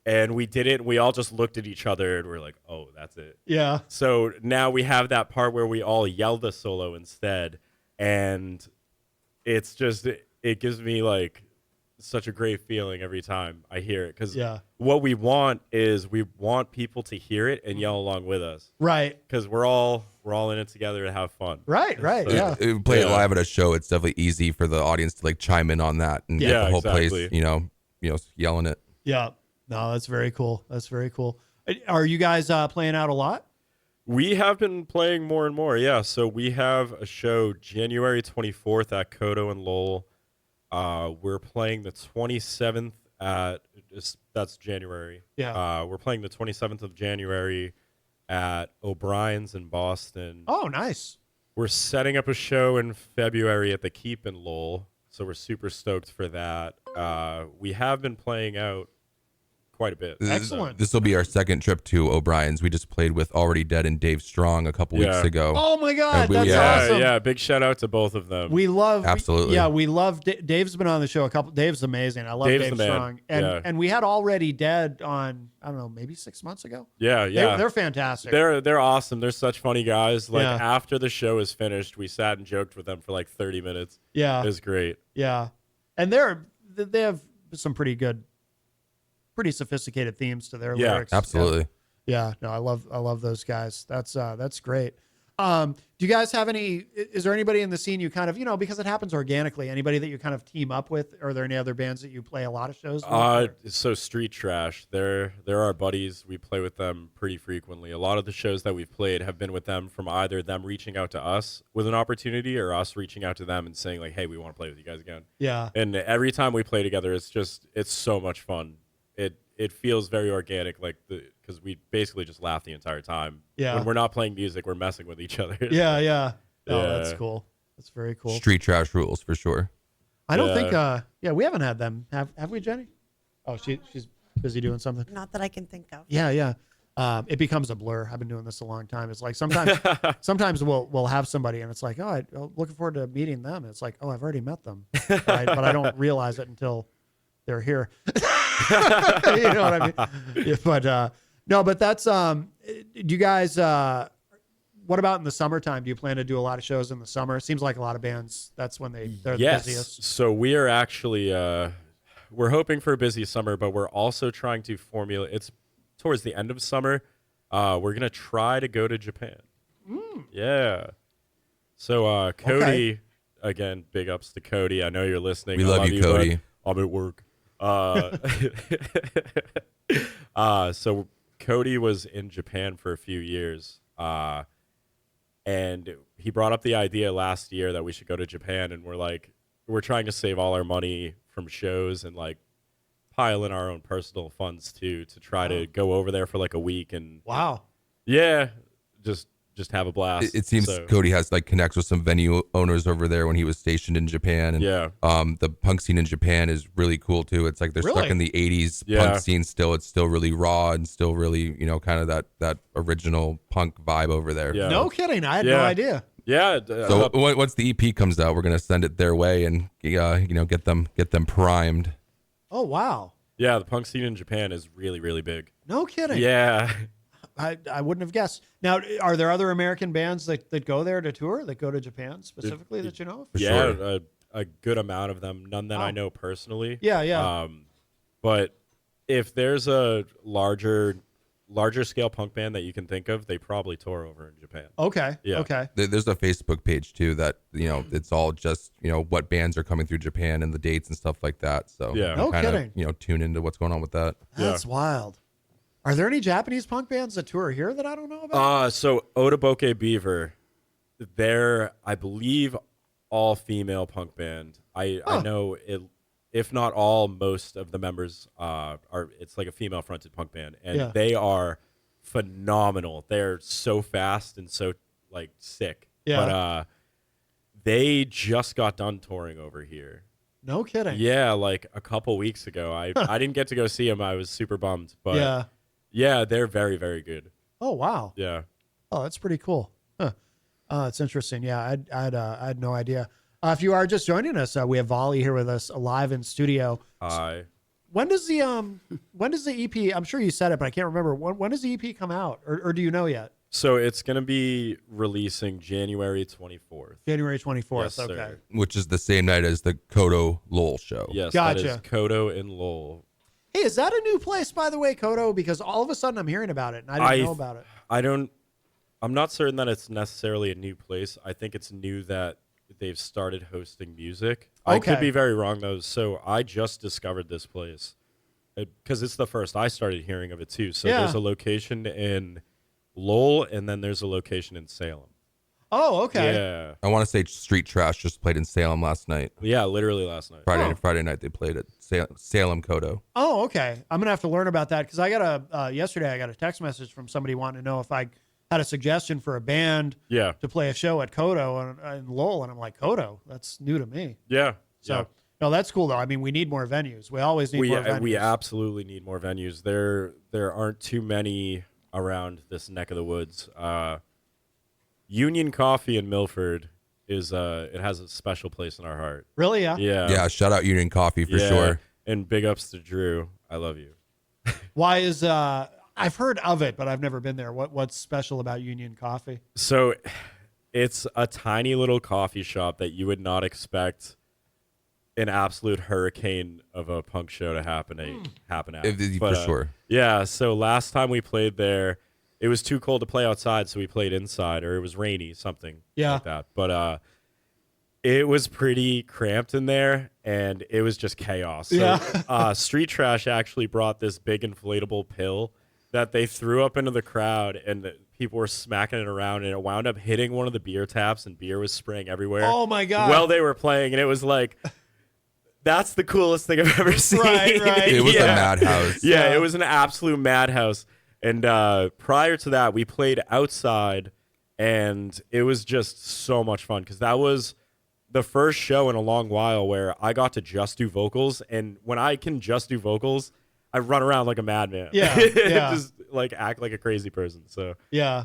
And we did it. And we all just looked at each other, and we're like, oh, that's it. Yeah. So now we have that part where we all yell the solo instead. And it's just, it gives me like such a great feeling every time I hear it. Because Yeah. what we want is we want people to hear it and yell along with us. Right. Because we're all in it together to have fun. Right. So- Yeah. If we play it Yeah. live at a show, it's definitely easy for the audience to like chime in on that and get Yeah, the whole exactly. place, yelling it. Yeah. No, that's very cool. That's very cool. Are you guys playing out a lot? We have been playing more and more, yeah. So we have a show January 24th at Kodo and Lowell. We're playing the 27th that's January. Yeah. We're playing the 27th of January at O'Brien's in Boston. Oh, nice. We're setting up a show in February at the Keep in Lowell, so we're super stoked for that. We have been playing out quite a bit. Excellent. This will be our second trip to O'Brien's. We just played with Already Dead and Dave Strong a couple weeks Yeah. ago. Oh my God, we- that's Yeah, awesome. yeah. Big shout out to both of them. We love Absolutely. Yeah, we love Dave's been on the show a couple. Dave's amazing. I love Dave's Dave the man. Strong, and Yeah. and we had Already Dead on. I don't know, maybe 6 months ago. yeah, yeah. They're fantastic. They're awesome. They're such funny guys. Like Yeah. after the show is finished, we sat and joked with them for like 30 minutes. yeah, It was great. yeah, and they have some pretty sophisticated themes to their Yeah, lyrics. Absolutely. Yeah, no, I love those guys. That's great. Do you guys have any? Is there anybody in the scene you kind of because it happens organically? Anybody that you kind of team up with? Are there any other bands that you play a lot of shows with? So Street Trash, they're our buddies. We play with them pretty frequently. A lot of the shows that we've played have been with them from either them reaching out to us with an opportunity or us reaching out to them and saying like, hey, we want to play with you guys again. Yeah, And every time we play together, it's so much fun. It feels very organic, because we basically just laugh the entire time. Yeah. When we're not playing music, we're messing with each other. yeah. Oh, Yeah. that's cool. That's very cool. Street Trash rules for sure. I don't think. We haven't had them. Have we, Jenny? Oh, she's busy doing something. Not that I can think of. Yeah. It becomes a blur. I've been doing this a long time. It's like sometimes we'll have somebody and it's like, oh, I'm looking forward to meeting them. And it's like, oh, I've already met them, but I don't realize it until they're here. You know what I mean? Yeah, but no, but that's do you guys what about in the summertime? Do you plan to do a lot of shows in the summer? It seems like a lot of bands, that's when they're the busiest. So we are actually, we're hoping for a busy summer, but we're also trying to formulate, it's towards the end of summer. We're going to try to go to Japan. Yeah. So Cody, again, big ups to Cody. I know you're listening. We love you, Cody. I'm at work. So Cody was in Japan for a few years. And he brought up the idea last year that we should go to Japan, and we're trying to save all our money from shows and like pile in our own personal funds too to try to go over there for like a week and just have a blast. It seems Cody has like connects with some venue owners over there when he was stationed in Japan. And the punk scene in Japan is really cool too. It's like they're stuck in the 80s punk scene still. It's still really raw and still really, kind of that original punk vibe over there. Yeah. No kidding. I had no idea. Yeah. So once the EP comes out, we're going to send it their way and get them primed. Oh, wow. Yeah, the punk scene in Japan is really, really big. No kidding. Yeah. I wouldn't have guessed. Now, are there other American bands that go there to tour, that go to Japan specifically that you know of? Yeah, a good amount of them. None that I know personally. Yeah. But if there's a larger scale punk band that you can think of, they probably tour over in Japan. Okay. Yeah. Okay. There's a Facebook page too that it's all just what bands are coming through Japan and the dates and stuff like that. So no kidding. Tune into what's going on with that. That's wild. Are there any Japanese punk bands that tour here that I don't know about? So Otoboke Beaver, they're, I believe, all female punk band. I know it, if not all, most of the members are. It's like a female fronted punk band, and they are phenomenal. They're so fast and so like sick. Yeah. But they just got done touring over here. No kidding. Yeah, like a couple weeks ago. I didn't get to go see them. I was super bummed, but yeah, they're very, very good. Oh, wow. Yeah. Oh, that's pretty cool. Huh. It's interesting. Yeah, I had no idea. If you are just joining us, we have Vauli here with us live in studio. Hi. When does the EP? I'm sure you said it, but I can't remember. When does the EP come out, or do you know yet? So it's going to be releasing January 24th. January 24th. Yes, okay. sir. Which is the same night as the Kodo Lowell show. Yes, gotcha. That is Kodo in Lowell. Hey, is that a new place, by the way, Kodo? Because all of a sudden I'm hearing about it, and I didn't know about it. I'm not certain that it's necessarily a new place. I think it's new that they've started hosting music. Okay. I could be very wrong, though. So I just discovered this place because it's the first I started hearing of it, too. So there's a location in Lowell, and then there's a location in Salem. Oh, okay. Yeah. I want to say Street Trash just played in Salem last night. Yeah, literally last night. Friday night they played at Salem Kodo. Oh, okay. I'm gonna have to learn about that because I got yesterday I got a text message from somebody wanting to know if I had a suggestion for a band to play a show at Kodo and Lowell, and I'm like, Kodo? That's new to me. Yeah. So no, that's cool though. I mean, we need more venues. We always need more venues. We absolutely need more venues. There aren't too many around this neck of the woods. Union Coffee in Milford is it has a special place in our heart. Really? Yeah. Yeah. Shout out Union Coffee for sure. And big ups to Drew. I love you. Why is I've heard of it, but I've never been there. What's special about Union Coffee? So, it's a tiny little coffee shop that you would not expect an absolute hurricane of a punk show to happen at. For sure. Yeah. So last time we played there, it was too cold to play outside, so we played inside, or it was rainy, something like that. But it was pretty cramped in there, and it was just chaos. So, Street Trash actually brought this big inflatable pill that they threw up into the crowd, and people were smacking it around, and it wound up hitting one of the beer taps, and beer was spraying everywhere. Oh, my God. While they were playing, and it was like... That's the coolest thing I've ever seen. Right. It was a madhouse. Yeah, it was an absolute madhouse. And prior to that, we played outside, and it was just so much fun because that was the first show in a long while where I got to just do vocals. And when I can just do vocals, I run around like a madman. Yeah. Just like act like a crazy person. So yeah.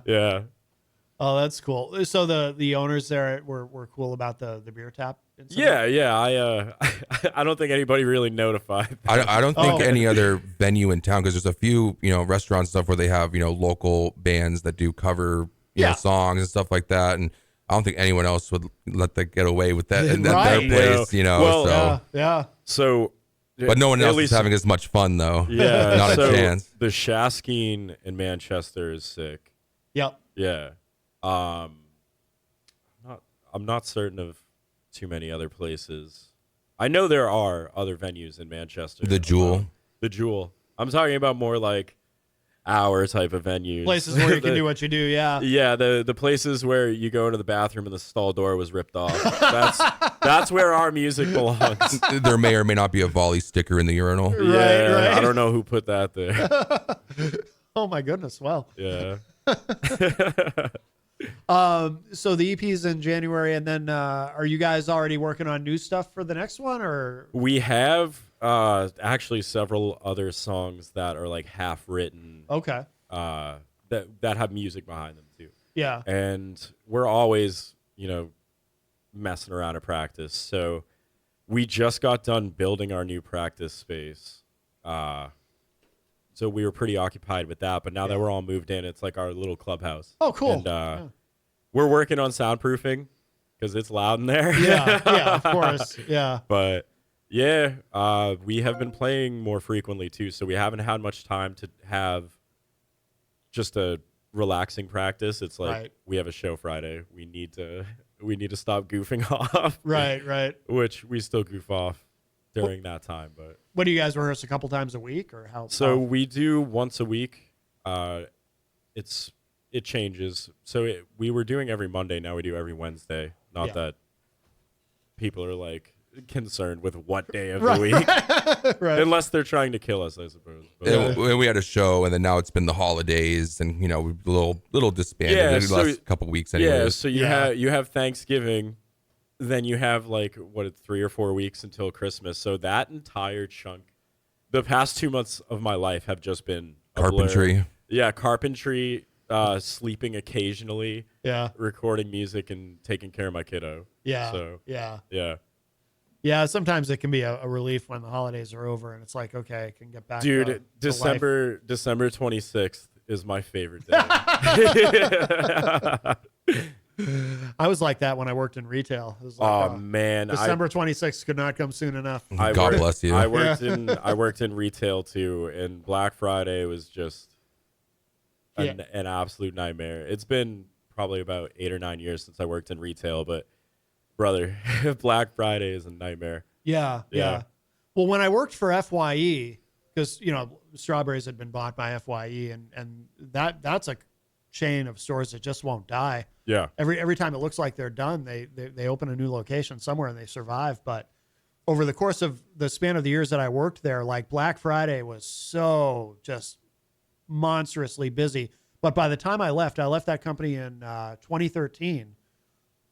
Oh, that's cool. So the owners there were cool about the beer tap. Yeah. I don't think anybody really notified. I don't think any other venue in town, because there's a few restaurants and stuff where they have local bands that do cover know, songs and stuff like that. And I don't think anyone else would let that get away with that at their place, you know. Well, so yeah. So, but no one else least, is having as much fun though. Yeah, not so a chance. The Shaskeen in Manchester is sick. Yep. Yeah. I'm not certain of too many other places. I know there are other venues in Manchester. The Jewel. The Jewel. I'm talking about more like our type of venues. Places where you can do what you do, yeah. Yeah, the places where you go into the bathroom and the stall door was ripped off. That's where our music belongs. There may or may not be a Vauli sticker in the urinal. Yeah, right. I don't know who put that there. Oh my goodness, well. Yeah. So the EP's in January, and then are you guys already working on new stuff for the next one, or? We have actually several other songs that are like half written. Okay. That have music behind them too. Yeah. And we're always, you know, messing around at practice. So we just got done building our new practice space. So we were pretty occupied with that, but now that we're all moved in, it's like our little clubhouse. Oh, cool. And we're working on soundproofing because it's loud in there. Yeah, of course. Yeah. But yeah, we have been playing more frequently too, so we haven't had much time to have just a relaxing practice. It's like we have a show Friday. We need to stop goofing off. Right. Which we still goof off during that time, but what do you guys rehearse a couple times a week, or how? So we do once a week. It changes. So we were doing every Monday. Now we do every Wednesday. Not that people are like concerned with what day of the week, right. Unless they're trying to kill us, I suppose. But, And we had a show, and then now it's been the holidays, and you know, we've little disbanded. Yeah, the last couple weeks anyway. Yeah, so you have Thanksgiving, then you have like 3 or 4 weeks until Christmas. So that entire chunk, the past 2 months of my life have just been a carpentry. Blur. Yeah, carpentry, sleeping occasionally. Yeah. Recording music and taking care of my kiddo. Yeah. So yeah. Yeah, sometimes it can be a relief when the holidays are over and it's like, okay, I can get back. Dude, to December 26th is my favorite day. I was like that when I worked in retail. It was like, man, December 26th could not come soon enough. God bless you. I worked in retail too, and Black Friday was just an absolute nightmare. It's been probably about 8 or 9 years since I worked in retail, but brother, Black Friday is a nightmare. Yeah. Well, when I worked for FYE, because strawberries had been bought by FYE, and that's a chain of stores that just won't die. Yeah. Every time it looks like they're done, they open a new location somewhere and they survive. But over the course of the span of the years that I worked there, like Black Friday was so just monstrously busy. But by the time I left that company in 2013.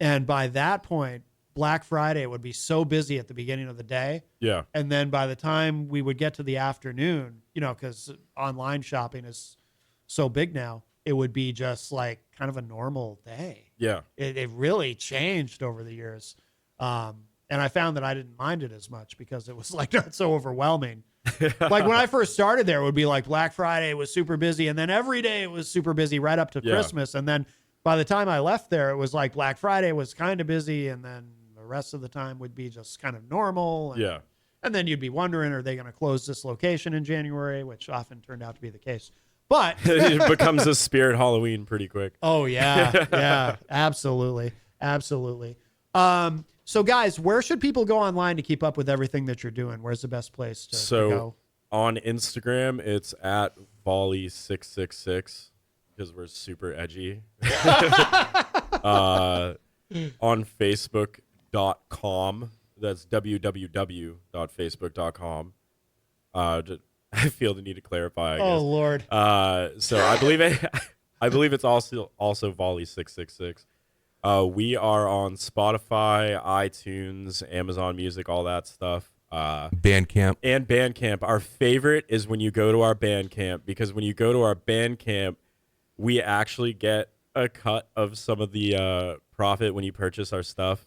And by that point, Black Friday would be so busy at the beginning of the day. Yeah. And then by the time we would get to the afternoon, because online shopping is so big now, it would be just like kind of a normal day. Yeah. It really changed over the years. And I found that I didn't mind it as much because it was like not so overwhelming. Like when I first started there, it would be like Black Friday was super busy. And then every day it was super busy right up to Christmas. And then by the time I left there, it was like Black Friday was kind of busy. And then the rest of the time would be just kind of normal. And, and then you'd be wondering, are they going to close this location in January? Which often turned out to be the case. But it becomes a spirit Halloween pretty quick. Oh, yeah. Yeah, absolutely. Absolutely. So, guys, where should people go online to keep up with everything that you're doing? Where's the best place to go? On Instagram, it's at Vauli666 because we're super edgy. On Facebook.com, that's www.facebook.com. I feel the need to clarify, I guess. Oh, Lord. So I believe it's also Vauli666. We are on Spotify, iTunes, Amazon Music, all that stuff. Bandcamp. Our favorite is when you go to our Bandcamp, because when you go to our Bandcamp, we actually get a cut of some of the profit when you purchase our stuff,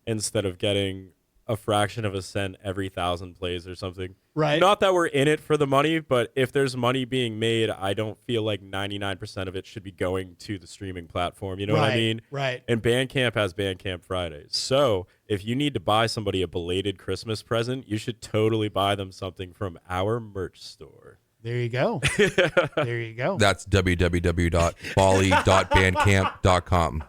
instead of getting a fraction of a cent every 1,000 plays or something. Right. Not that we're in it for the money, but if there's money being made, I don't feel like 99% of it should be going to the streaming platform. You know what I mean? Right. And Bandcamp has Bandcamp Fridays. So if you need to buy somebody a belated Christmas present, you should totally buy them something from our merch store. There you go. There you go. That's www.vauli.bandcamp.com.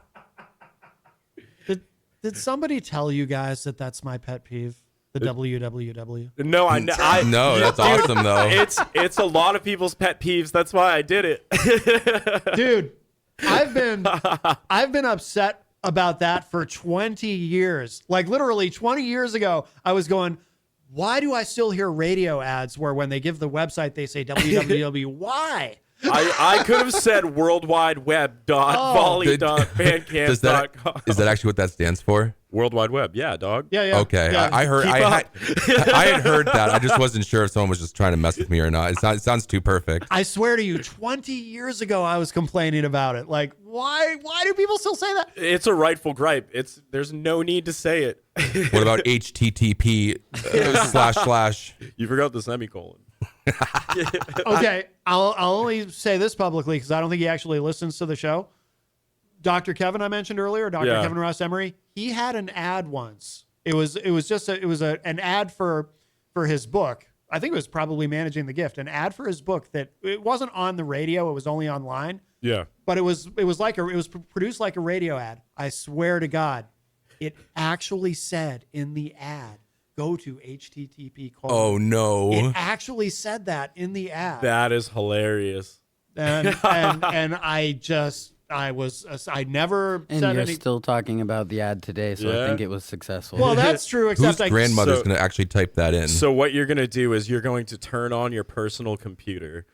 Did somebody tell you guys that that's my pet peeve? The www. No, No, that's awesome though. It's a lot of people's pet peeves. That's why I did it. Dude, I've been upset about that for 20 years. Like literally 20 years ago, I was going, why do I still hear radio ads where when they give the website they say www? Why? I could have said worldwideweb.volley.bandcamp.com. Is that actually what that stands for? World Wide Web, yeah, dog. Yeah. Okay, Yeah. I heard. I had heard that. I just wasn't sure if someone was just trying to mess with me or not. It sounds too perfect. I swear to you, 20 years ago, I was complaining about it. Like, why do people still say that? It's a rightful gripe. There's no need to say it. What about HTTP // You forgot the semicolon. Okay, I'll only say this publicly because I don't think he actually listens to the show. Dr. Kevin I mentioned earlier, Dr. Yeah. Kevin Ross Emery, he had an ad once. It was an ad for his book. I think it was probably Managing the Gift, an ad for his book that it wasn't on the radio, it was only online. Yeah. But it was produced like a radio ad. I swear to God, it actually said in the ad, go to HTTP. Oh no! It actually said that in the ad. That is hilarious. And I never And said you're any. still talking about the ad today, so Yeah. I think it was successful. Well, that's true. Whose Except grandmother's So- going to actually type that in? So what you're going to do is you're going to turn on your personal computer.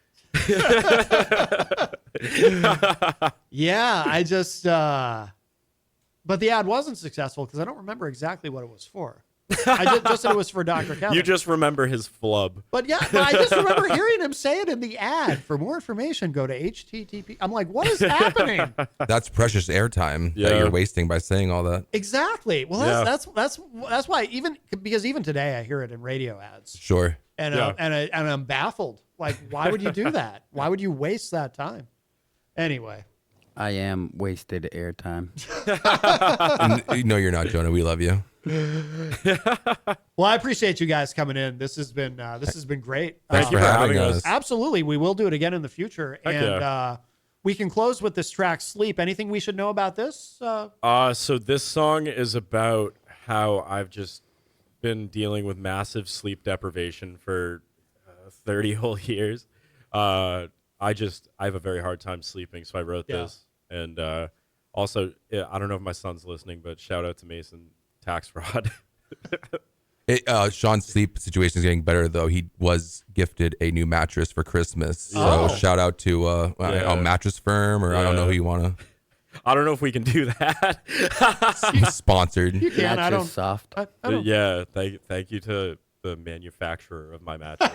yeah, I just. But the ad wasn't successful because I don't remember exactly what it was for. I just said it was for Dr. Kevin. You just remember his flub. But yeah, I just remember hearing him say it in the ad. For more information, go to HTTP. I'm like, what is happening? That's precious airtime Yeah. that you're wasting by saying all that. Exactly. Well, Yeah. that's why even today I hear it in radio ads, Sure. and Yeah. and I'm baffled. Like, why would you do that? Why would you waste that time? Anyway, I am wasted airtime. No, you're not, Jonah. We love you. well, I appreciate you guys coming in. This has been great. Thanks for having us. Absolutely, we will do it again in the future, Heck and yeah. we can close with this track, "Sleep." Anything we should know about this? So this song is about how I've just been dealing with massive sleep deprivation for 30 whole years. I have a very hard time sleeping, so I wrote this. And also, I don't know if my son's listening, but shout out to Mason, tax fraud. Sean's sleep situation is getting better, though. He was gifted a new mattress for Christmas. So shout out to a mattress firm, or I don't know who you want to. I don't know if we can do that. Sponsored. You can. I don't. Soft. I don't. Yeah, thank you to the manufacturer of my mattress.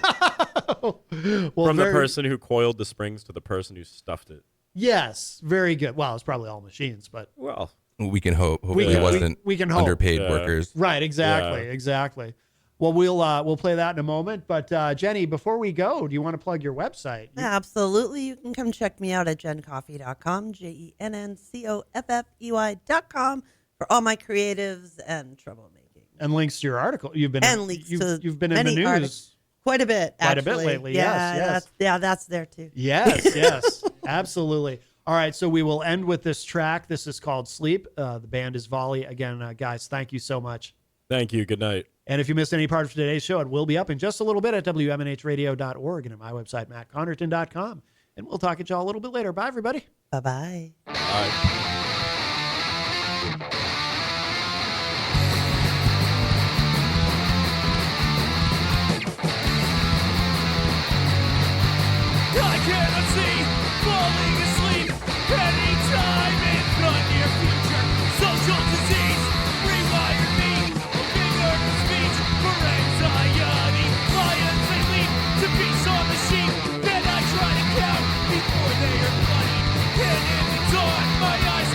Well, From the person who coiled the springs to the person who stuffed it. Yes, very good. Well, it's probably all machines, but Well, We can hope. Hopefully, can- it wasn't we can hope. underpaid Yeah. workers. right, exactly, Yeah. exactly. Well, we'll play that in a moment. But Jenny, before we go, do you want to plug your website? Absolutely. You can come check me out at jencoffey.com, JENNCOFFEY.com for all my creatives and troublemaking. And links to your article. You've been And links to you've been in the many news. articles. Quite a bit, Quite a actually. bit lately, Yeah, yes. that's there too. Yes, absolutely. All right, so we will end with this track. This is called "Sleep." The band is Vauli. Again, guys, thank you so much. thank you. Good night. And if you missed any part of today's show, it will be up in just a little bit at WMNHradio.org and at my website, MattConnerton.com. And we'll talk at y'all a little bit later. Bye, everybody. Bye-bye. Bye. I cannot see falling asleep anytime in the near future. Social disease rewired me, figure of speech for anxiety. Lions they leap to feast on the sheep. Then I try to count before they are bloody. And in the dawn, my eyes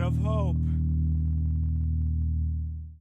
lot of hope.